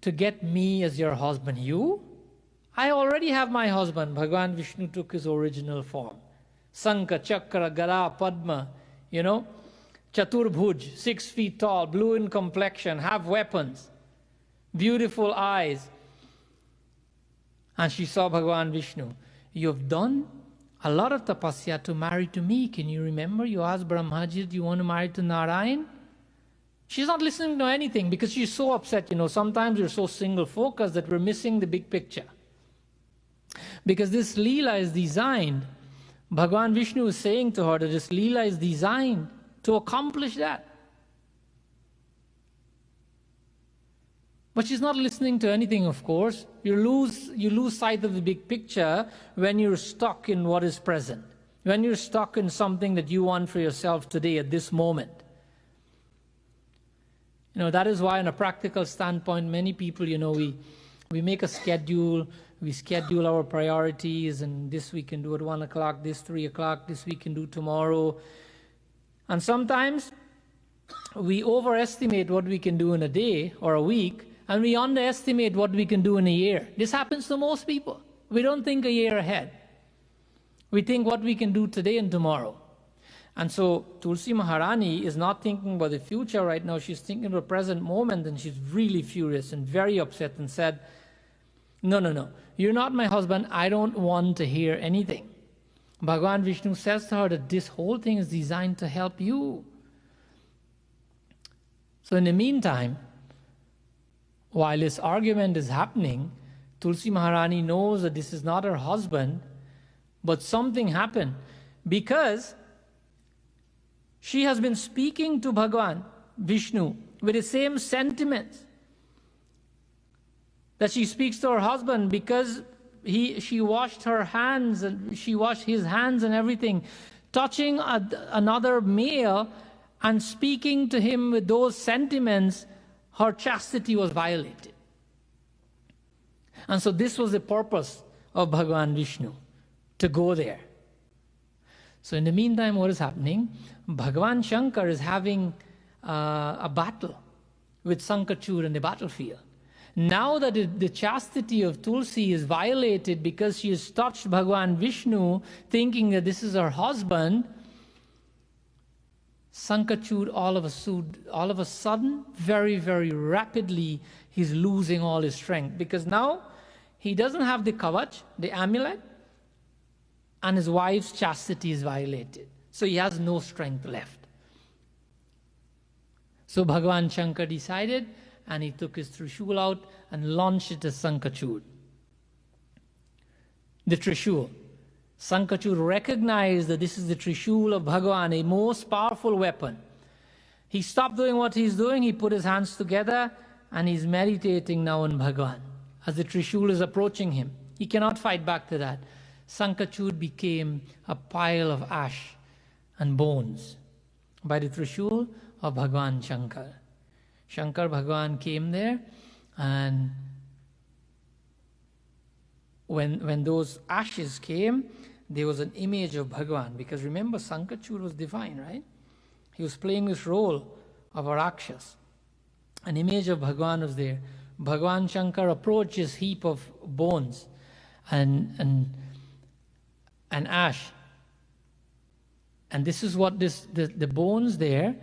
to get me as your husband. I already have my husband. Bhagavan Vishnu took his original form. Sankha, Chakra, Gada, Padma, Chaturbhuj, 6 feet tall, blue in complexion, have weapons, beautiful eyes. And she saw Bhagavan Vishnu. You've done a lot of tapasya to marry to me. Can you remember? You asked Brahmaji, do you want to marry to Narayan? She's not listening to anything because she's so upset. Sometimes we're so single-focused that we're missing the big picture. Because this Leela is designed, Bhagavan Vishnu is saying to her that this Leela is designed to accomplish that. But she's not listening to anything, of course. You lose sight of the big picture when you're stuck in what is present. When you're stuck in something that you want for yourself today at this moment. That is why on a practical standpoint, many people, we make a schedule, we schedule our priorities, and this we can do at 1 o'clock, this 3 o'clock, this we can do tomorrow. And sometimes we overestimate what we can do in a day or a week, and we underestimate what we can do in a year. This happens to most people. We don't think a year ahead. We think what we can do today and tomorrow. And so Tulsi Maharani is not thinking about the future right now. She's thinking of the present moment, and she's really furious and very upset and said, no, you're not my husband. I don't want to hear anything. Bhagavan Vishnu says to her that this whole thing is designed to help you. So in the meantime, while this argument is happening, Tulsi Maharani knows that this is not her husband, but something happened because she has been speaking to Bhagavan Vishnu with the same sentiments that she speaks to her husband, because she washed her hands and she washed his hands and everything, touching another male and speaking to him with those sentiments. Her chastity was violated. And so this was the purpose of Bhagavan Vishnu, to go there. So in the meantime, what is happening? Bhagavan Shankar is having a battle with Sankachur in the battlefield. Now that the chastity of Tulsi is violated because she has touched Bhagavan Vishnu, thinking that this is her husband, Sankachur all of a sudden, very, very rapidly, he's losing all his strength. Because now he doesn't have the kavach, the amulet, and his wife's chastity is violated. So he has no strength left. So Bhagavan Shankar decided, and he took his Trishul out and launched it at Sankachur. The Trishul. Sankachur recognized that this is the Trishul of Bhagavan, a most powerful weapon. He stopped doing what he's doing, he put his hands together, and he's meditating now on Bhagavan. As the Trishul is approaching him, he cannot fight back to that. Sankachur became a pile of ash and bones by the Trishul of Bhagavan Shankar. Shankar Bhagavan came there, and when those ashes came, there was an image of Bhagavan. Because remember, Sankachur was divine, right? He was playing this role of a Rakshas. An image of Bhagavan was there. Bhagavan Shankar approached this heap of bones and ash. And this is what the bones there,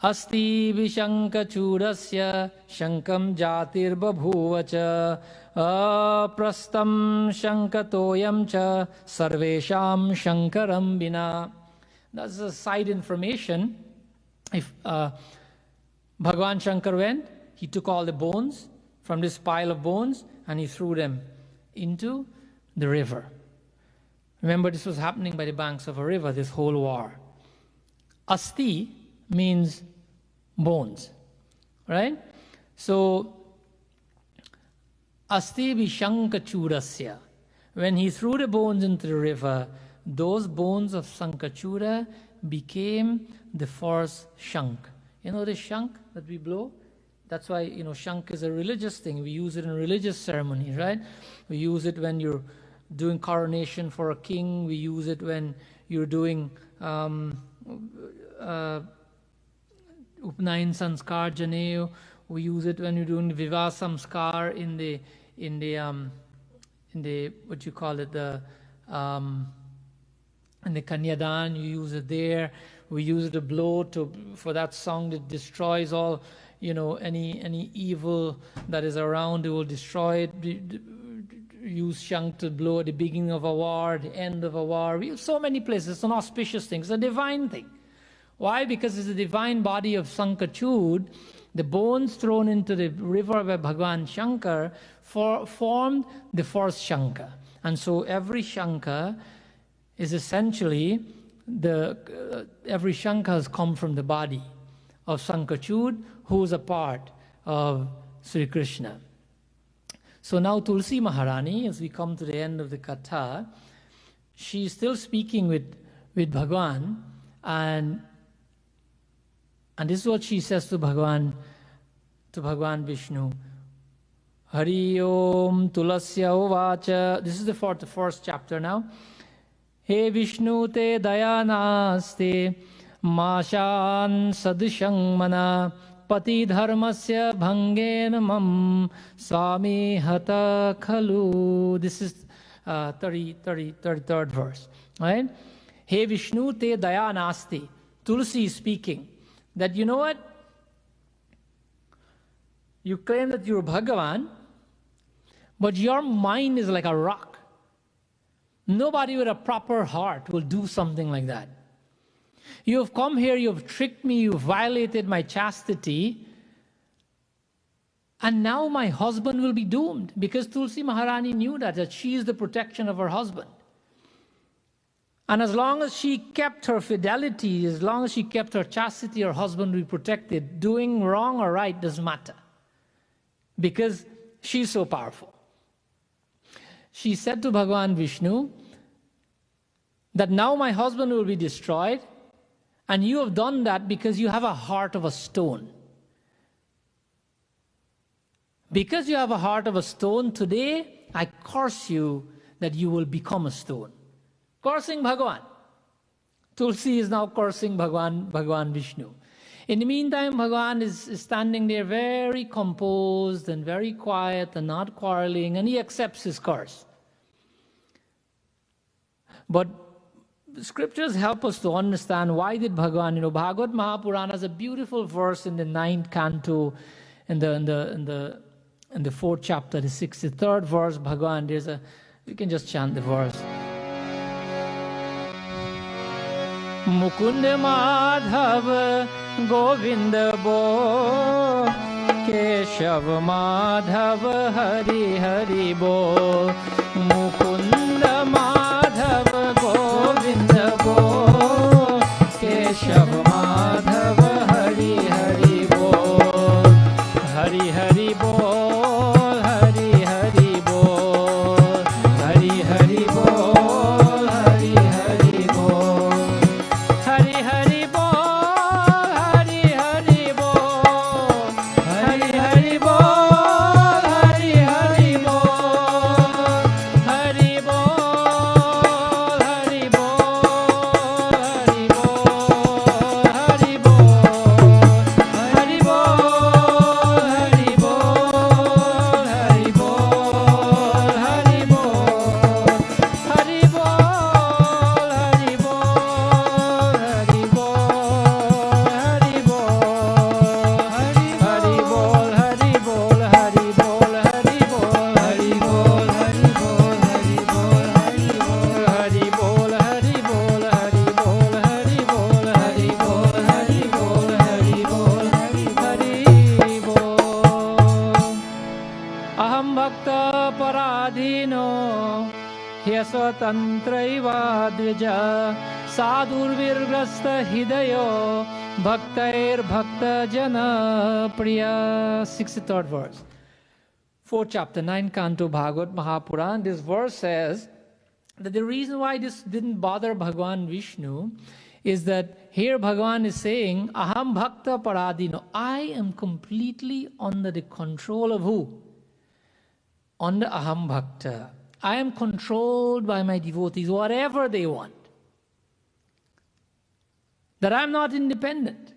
Asti vishankachurasya shankam jatir babhuvacha aprastam shankatoyam cha sarvesham shankaram bina. That's a side information. If Bhagavan Shankar went, he took all the bones from this pile of bones and he threw them into the river. Remember, this was happening by the banks of a river, this whole war. Asti means bones, right? So, Asti vishankachurasya. When he threw the bones into the river, those bones of Sankachura became the first shank. You know the shank that we blow? That's why, shank is a religious thing. We use it in religious ceremonies, right? We use it when you're doing coronation for a king. We use it when you're doing Upnayan Sanskar Janeo. We use it when you're doing Vivah Samskar in the what you call it, in the Kanyadan. You use it there. We use it to blow for that song that destroys all, any evil that is around. It will destroy it. Use shank to blow at the beginning of a war, the end of a war. We have so many places. It's an auspicious thing. It's a divine thing. Why? Because it's the divine body of Sankachud. The bones thrown into the river by Bhagwan Shankar formed the first Shankar. And so every Shankar is essentially, every Shankar has come from the body of Sankachud, who is a part of Sri Krishna. So now Tulsi Maharani, as we come to the end of the Katha, she's still speaking with Bhagwan, and this is what she says to Bhagwan Vishnu. Hari Om Tulasya Uvacha. This is the first chapter now. He Vishnu te daya naste mashan sadishang mana pati dharmasya bhangen mam swami hata khalu. This is 33rd verse. Right? He Vishnu te daya naste. Tulsi is speaking that, you know what? You claim that you're Bhagavan, but your mind is like a rock. Nobody with a proper heart will do something like that. You have come here, you have tricked me, you have violated my chastity, and now my husband will be doomed, because Tulsi Maharani knew that she is the protection of her husband. And as long as she kept her fidelity, as long as she kept her chastity, her husband will be protected. Doing wrong or right doesn't matter, because she's so powerful. She said to Bhagavan Vishnu that now my husband will be destroyed, and you have done that because you have a heart of a stone. Because you have a heart of a stone, today I curse you that you will become a stone. Cursing Bhagavan. Tulsi is now cursing Bhagavan Vishnu. In the meantime, Bhagavan is standing there very composed and very quiet and not quarreling, and he accepts his curse. But the scriptures help us to understand why did Bhagavan, Bhagavad Mahapurana has a beautiful verse in the 9th canto, in the 4th chapter, the 63rd verse, Bhagavan, you can just chant the verse. Mukund Madhav Govind Bo Keshav Madhav Hari Hari Bo Mukund Madhav Govind Bo Keshav Madhav Hari Hari Bo Hari Hari Bo Hari Hari Bo Hari Hari Bo Hari Hari Bo Hari Hari Bol, Hari Hari Bol, Hari Hari Bol, Hari Hari Bol, Hari Bol, Hari Bol, Hari Bol, Hari Bol, Hari Bol, Hari Bol, Hari Bol, Hari Bol, Hari Bol, Hari Aham bhakta paradhino Hyasatantraiva dvija Sadurvirgrasta hidayo Bhaktair bhakta jana priya. 63rd verse. 4th chapter, 9th canto, Bhagavad Mahapurana. This verse says that the reason why this didn't bother Bhagavan Vishnu is that here Bhagavan is saying, Aham Bhakta Paradino, I am completely under the control of who? Under Aham Bhakta. I am controlled by my devotees, whatever they want. That I'm not independent.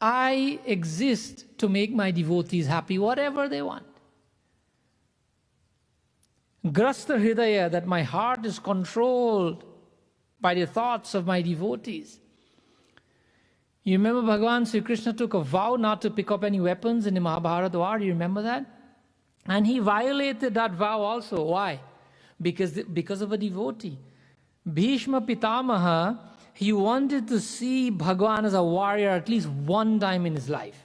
I exist to make my devotees happy, whatever they want. Grasta Hridaya, that my heart is controlled by the thoughts of my devotees. You remember Bhagavan Sri Krishna took a vow not to pick up any weapons in the Mahabharata war, do you remember that? And he violated that vow also. Why? Because of a devotee. Bhishma Pitamaha, he wanted to see Bhagavan as a warrior at least one time in his life.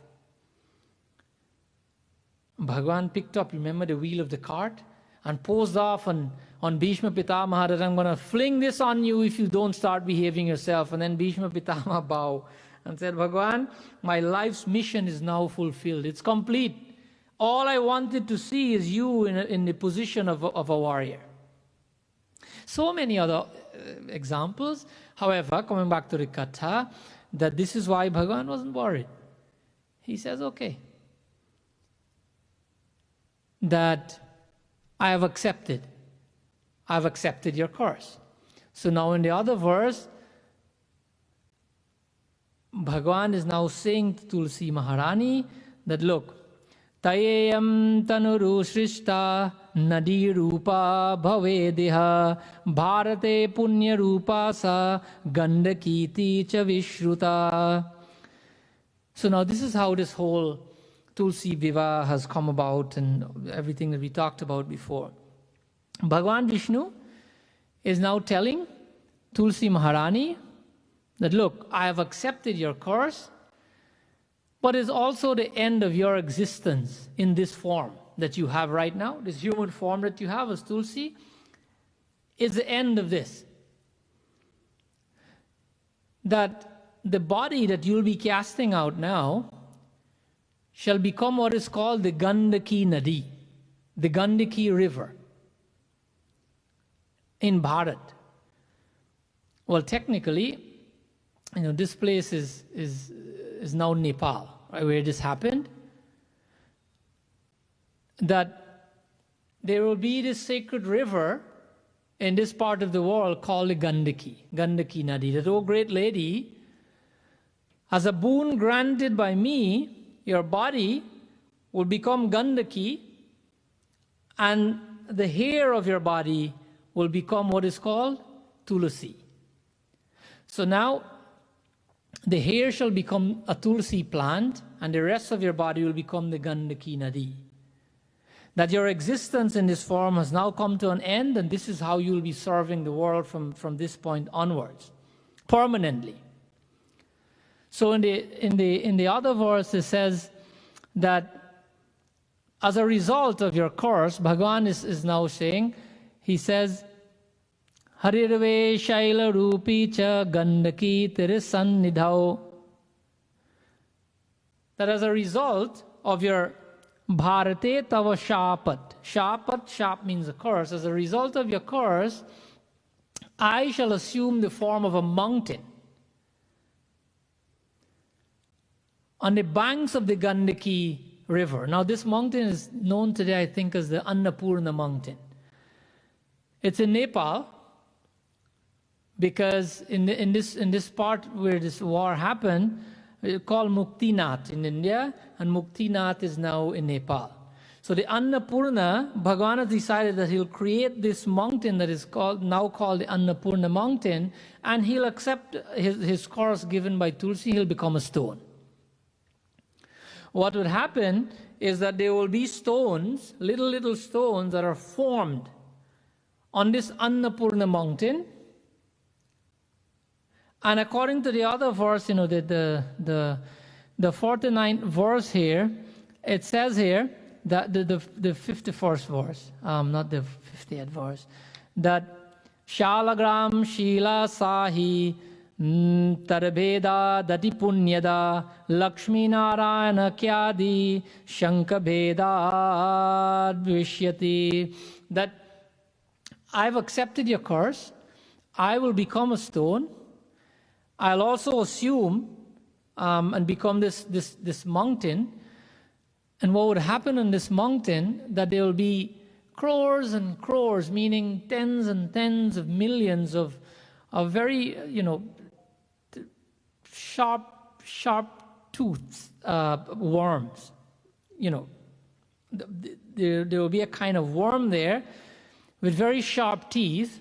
Bhagavan picked up, remember, the wheel of the cart and posed off on Bhishma Pitamaha that I'm going to fling this on you if you don't start behaving yourself. And then Bhishma Pitamaha bowed and said, Bhagavan, my life's mission is now fulfilled. It's complete. All I wanted to see is you in the position of a warrior. So many other examples. However, coming back to the Katha, that this is why Bhagavan wasn't worried. He says, okay, that I have accepted your course. So now in the other verse, Bhagavan is now saying to Tulsi Maharani that, look, Tayam tanuru shrishta nadi rupa bhavedeha bharate punya rupa sa gandakiti cha vishruta. So now this is how this whole Tulsi Vivah has come about and everything that we talked about before. Bhagavan Vishnu is now telling Tulsi Maharani that, look, I have accepted your course, but it's also the end of your existence in this form that you have right now, this human form that you have as Tulsi, is the end of this. That the body that you'll be casting out now shall become what is called the Gandaki Nadi, the Gandaki River in Bharat. Well, technically, this place is now Nepal, right, where this happened. That there will be this sacred river in this part of the world called the Gandaki Nadi. That, oh great lady, as a boon granted by me, your body will become Gandaki, and the hair of your body will become what is called Tulsi. So now, the hair shall become a Tulsi plant, and the rest of your body will become the Gandaki Nadi. That your existence in this form has now come to an end, and this is how you will be serving the world from this point onwards, permanently. So in the other verse, it says that as a result of your course, Bhagavan is now saying, he says, Harirve Shaila Rupi Cha Gandaki Tirisannidhau. That as a result of your Bharate Tava Shapat. Shap means a curse. As a result of your curse, I shall assume the form of a mountain on the banks of the Gandaki River. Now this mountain is known today, I think, as the Annapurna mountain. It's in Nepal, because in this part where this war happened, it's called Muktinath in India, and Muktinath is now in Nepal. So the Annapurna, Bhagavan has decided that he'll create this mountain that is now called the Annapurna mountain, and he'll accept his course given by Tulsi. He'll become a stone. What would happen is that there will be stones, little stones that are formed on this Annapurna mountain. And according to the other verse, the 49th verse here, it says here that the 51st verse, not the 50th verse, that Shalagram Shila Sahi Tarabheda Dati Punyada Lakshmi Narayana Kyadi Shankabheda Dvishyati. That I've accepted your curse. I will become a stone. I'll also assume and become this mountain. And what would happen on this mountain, that there will be crores and crores, meaning tens and tens of millions of very, sharp toothed worms. There will be a kind of worm there with very sharp teeth.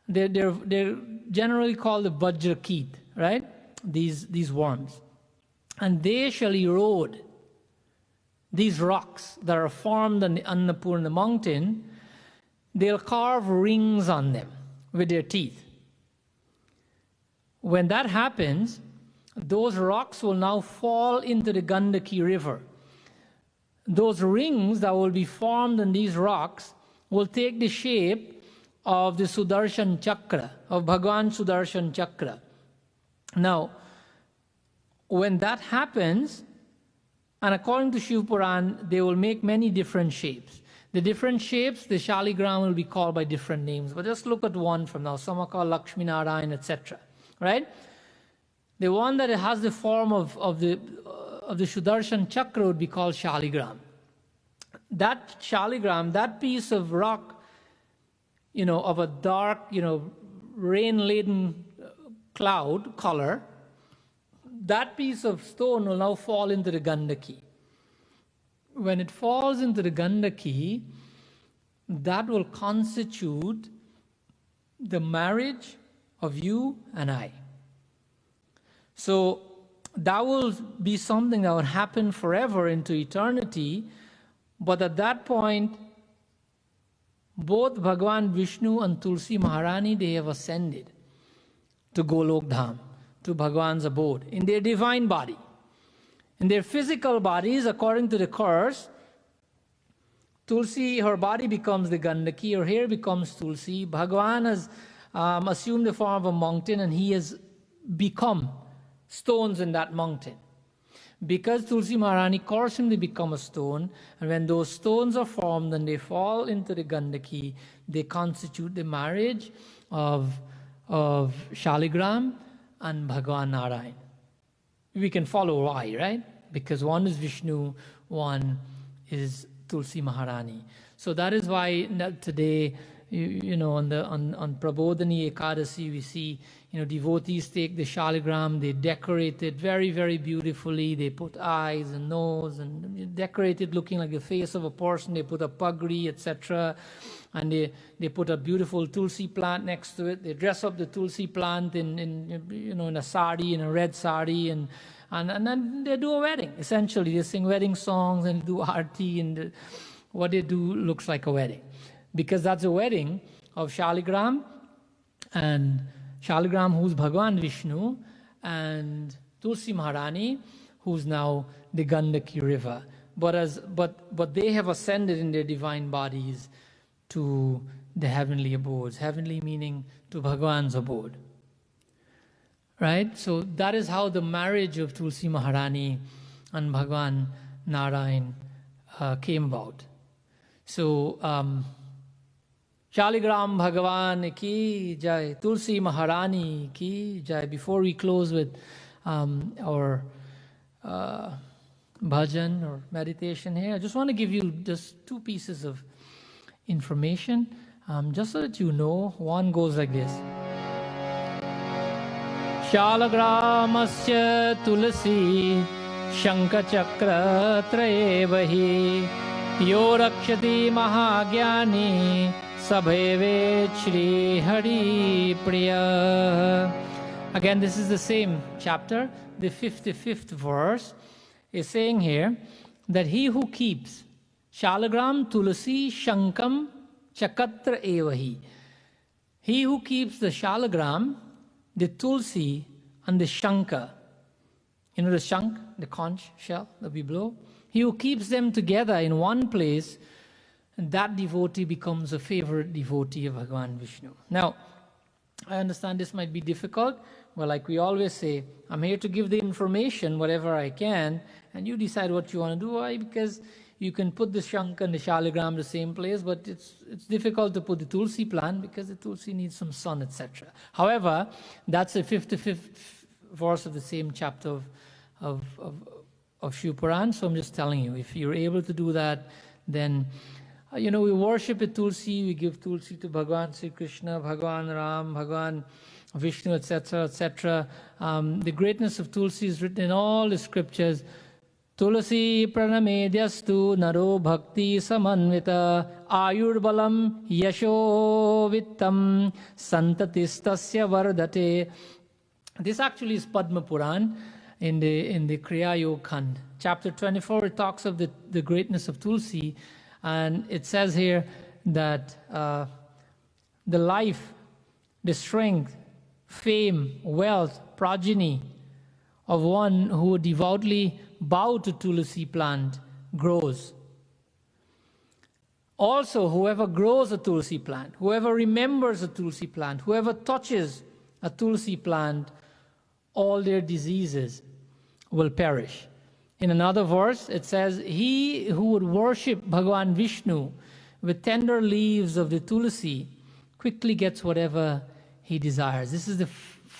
They're generally called the Vajrakeet, right? These worms. And they shall erode these rocks that are formed on the Annapurna mountain. They'll carve rings on them with their teeth. When that happens, those rocks will now fall into the Gandaki river. Those rings that will be formed in these rocks will take the shape of the Sudarshan Chakra, of Bhagwan Sudarshan Chakra. Now, when that happens, and according to Shiv Puran, they will make many different shapes. The different shapes, the Shaligram will be called by different names. But just look at one from now. Some are called Lakshmi Narayan, etc. Right? The one that has the form of the Sudarshan Chakra would be called Shaligram. That Shaligram, that piece of rock, of a dark, rain-laden cloud color, that piece of stone will now fall into the Gandaki. When it falls into the Gandaki, that will constitute the marriage of you and I. So that will be something that will happen forever into eternity, but at that point, both Bhagwan Vishnu and Tulsi Maharani, they have ascended to Golok Dham, to Bhagwan's abode, in their divine body. In their physical bodies, according to the curse, Tulsi, her body becomes the Gandaki, her hair becomes Tulsi. Bhagwan has assumed the form of a mountain, and he has become stones in that mountain. Because Tulsi Maharani cursed him, they become a stone, and when those stones are formed and they fall into the Gandaki, they constitute the marriage of Shaligram and Bhagwan Narayan. We can follow why, right? Because one is Vishnu, one is Tulsi Maharani. So that is why today, on Prabodhani Ekadasi, we see, devotees take the Shaligram, they decorate it very, very beautifully. They put eyes and nose and decorate it looking like the face of a person. They put a pagri, etc. And they put a beautiful Tulsi plant next to it. They dress up the Tulsi plant in a sari, in a red sari, and then they do a wedding. Essentially, they sing wedding songs and do aarti, and what they do looks like a wedding. Because that's a wedding of Shaligram, and Shaligram, who's Bhagwan Vishnu, and Tulsi Maharani, who's now the Gandaki river. But they have ascended in their divine bodies to the heavenly abodes. Heavenly meaning to Bhagwan's abode. Right? So that is how the marriage of Tulsi Maharani and Bhagwan Narayan came about. So, Shaligram Bhagavan ki jai, Tulsi Maharani ki jai. Before we close with our bhajan or meditation here, I just want to give you just two pieces of information, just so that you know. One goes like this. Shalagramasya Tulsi Shankachakra Trayevahi Yo Rakshati Mahagyani Sabheve Shri Hari Priya. Again, this is the same chapter. The 55th verse is saying here that he who keeps Shalagram Tulsi Shankam Chakatra Evahi. He who keeps the Shalagram, the Tulsi, and the Shanka. You know the shank, the conch shell that we blow? He who keeps them together in one place, and that devotee becomes a favorite devotee of Bhagavan Vishnu. Now, I understand this might be difficult. Well, like we always say, I'm here to give the information, whatever I can, and you decide what you want to do. Why? Because You can put the Shankh and the Shaligram the same place, but it's difficult to put the Tulsi plant because the Tulsi needs some sun, etc. However, that's the 55th verse of the same chapter of Shiv Puran. So I'm just telling you, if you're able to do that, then we worship a Tulsi, we give Tulsi to Bhagavan Sri Krishna, Bhagavan Ram, Bhagavan Vishnu, etc., etc. The greatness of Tulsi is written in all the scriptures. Tulsi pranamedyastu naro bhakti samanvita ayurbalam yasho vittam santatistasya vardate. This actually is Padma Puran in the Kriya Yoga Khand. Chapter 24, it talks of the greatness of Tulsi, and it says here that the life, the strength, fame, wealth, progeny of one who would devoutly bow to Tulsi plant grows. Also, whoever grows a Tulsi plant, whoever remembers a Tulsi plant, whoever touches a Tulsi plant, all their diseases will perish. In another verse, it says, he who would worship Bhagavan Vishnu with tender leaves of the Tulsi quickly gets whatever he desires. This is the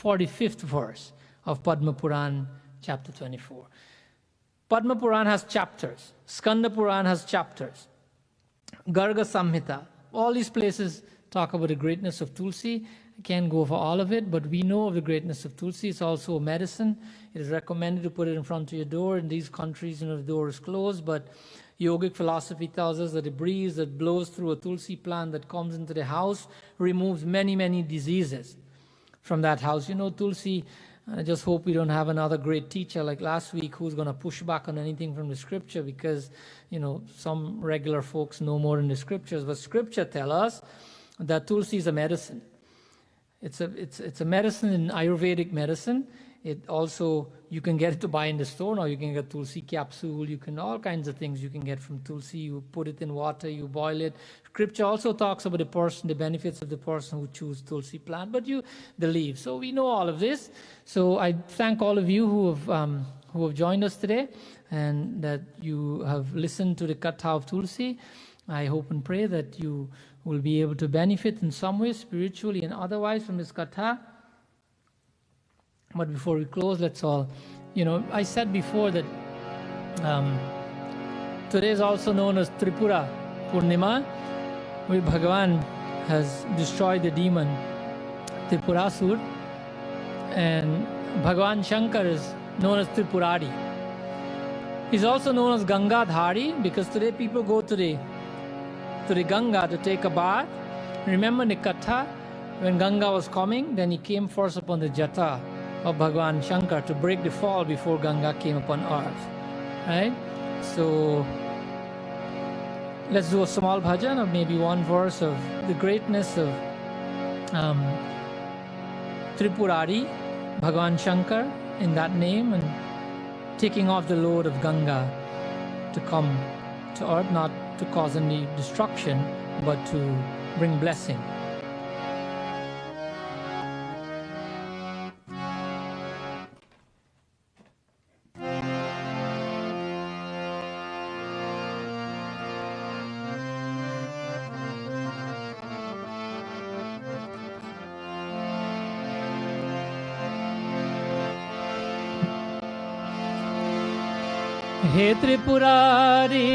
45th verse of Padma Puran, chapter 24. Padma Puran has chapters. Skanda Puran has chapters. Garga Samhita. All these places talk about the greatness of Tulsi. I can't go over all of it, but we know of the greatness of Tulsi. It's also a medicine. It is recommended to put it in front of your door. In these countries, the door is closed, but yogic philosophy tells us that the breeze that blows through a Tulsi plant that comes into the house removes many, many diseases from that house. Tulsi, I just hope we don't have another great teacher like last week who's going to push back on anything from the scripture because, some regular folks know more in the scriptures. But scripture tells us that Tulsi is a medicine. It's a medicine in Ayurvedic medicine. It also, you can get it to buy in the store now. You can get Tulsi capsule. You can, all kinds of things you can get from Tulsi. You put it in water, you boil it. Scripture also talks about the benefits of the person who chooses Tulsi plant, but the leaves. So we know all of this. So I thank all of you who have joined us today and that you have listened to the Katha of Tulsi. I hope and pray that you will be able to benefit in some way, spiritually and otherwise, from this Katha. But before we close, let's all, I said before that today is also known as Tripura Purnima, where Bhagavan has destroyed the demon Tripurasur, and Bhagavan Shankar is known as Tripurari. He's also known as Gangadhari because today people go to the Ganga to take a bath. Remember the Katha, when Ganga was coming, then he came first upon the Jata of Bhagavan Shankar to break the fall before Ganga came upon earth. Right? So let's do a small bhajan of maybe one verse of the greatness of Tripurari, Bhagavan Shankar in that name, and taking off the load of Ganga to come to earth, not to cause any destruction, but to bring blessing. हे त्रिपुरारी,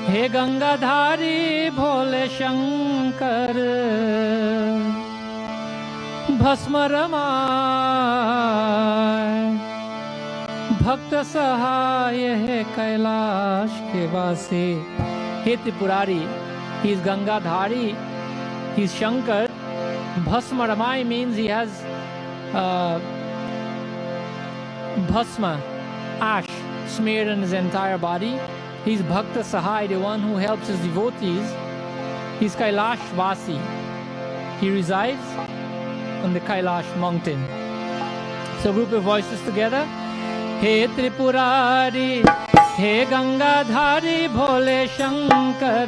हे गंगाधारी भोले शंकर, भस्म रमाय भक्त सहाय है कैलाश के वासी. हे Tripurari, he is Gangadhari, he is Shankar. Bhasma Ramai means he has bhasma, ash, smeared on his entire body. He's Bhakta Sahai, the one who helps his devotees. He's Kailash Vasi. He resides on the Kailash mountain. So group of voices together. He Tripurari, He Gangadhari, Bhole Shankar,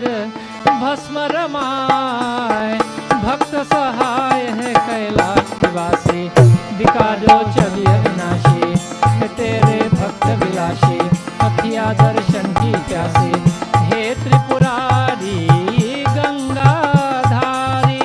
Bhasma Ramai, Bhakta Sahai hai Kailash Vasi, Dikado Chavi Avinashi, Tere Bhakta Vilashi, Athiya Darshan Ki की प्यासी, हे त्रिपुरारी गंगाधारी।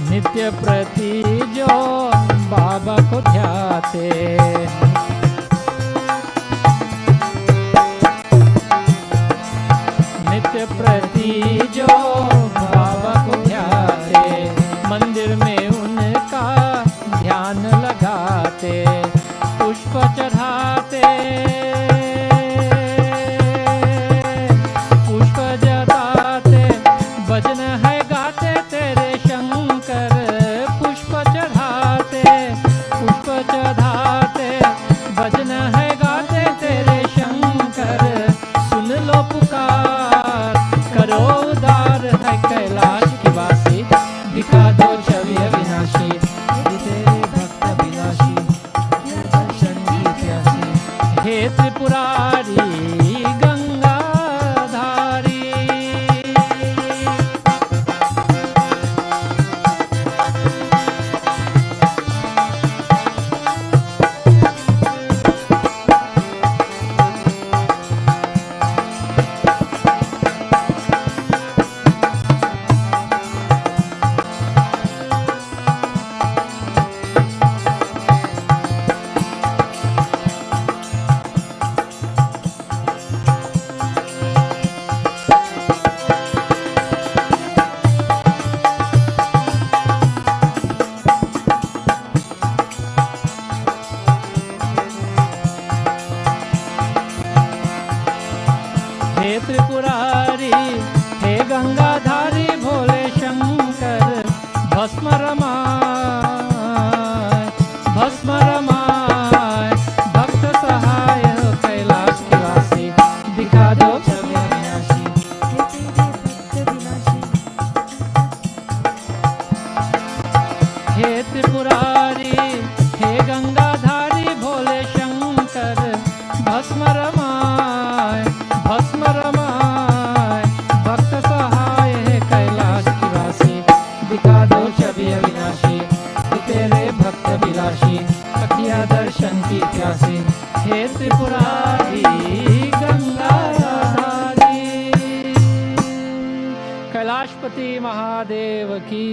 नित्य प्रति जो बाबा को ध्याते, नित्य प्रति जो बाबा को ध्याते, मंदिर में उनका ध्यान लगाते, पुष्प चढ़ाते, पुष्प जलाते, भजन है गाते तेरे शंकर, पुष्प चढ़ाते, पुष्प चढ़ाते, भजन है गाते तेरे शंकर। सुन लो पुकार, करो उदार है कैलाश की वासी, दिखा दो छवि अविनाशी, तेरे भक्त विनाशी, दर्शन की प्यासी, हे त्रिपुरारी गंगाधारी। हे त्रिपुरारी, हे गंगाधारी भोले शंकर, भस्म रमाय, भस्म रमाय, भक्त सहाय कैलाश के वासी, दिखा दो छवि अविनाशी, हे त्रिपुरारी, हे गंगाधारी भोले शंकर, भस्म रमाय, भस्म रमाय, भक्त सहाय है कैलाश की वासी, दिखा दो छवि अविनाशी, तेरे भक्त विलासी, अखिया दर्शन की प्यासी, हे त्रिपुरारी गंगाधारी। कैलाशपति महादेव की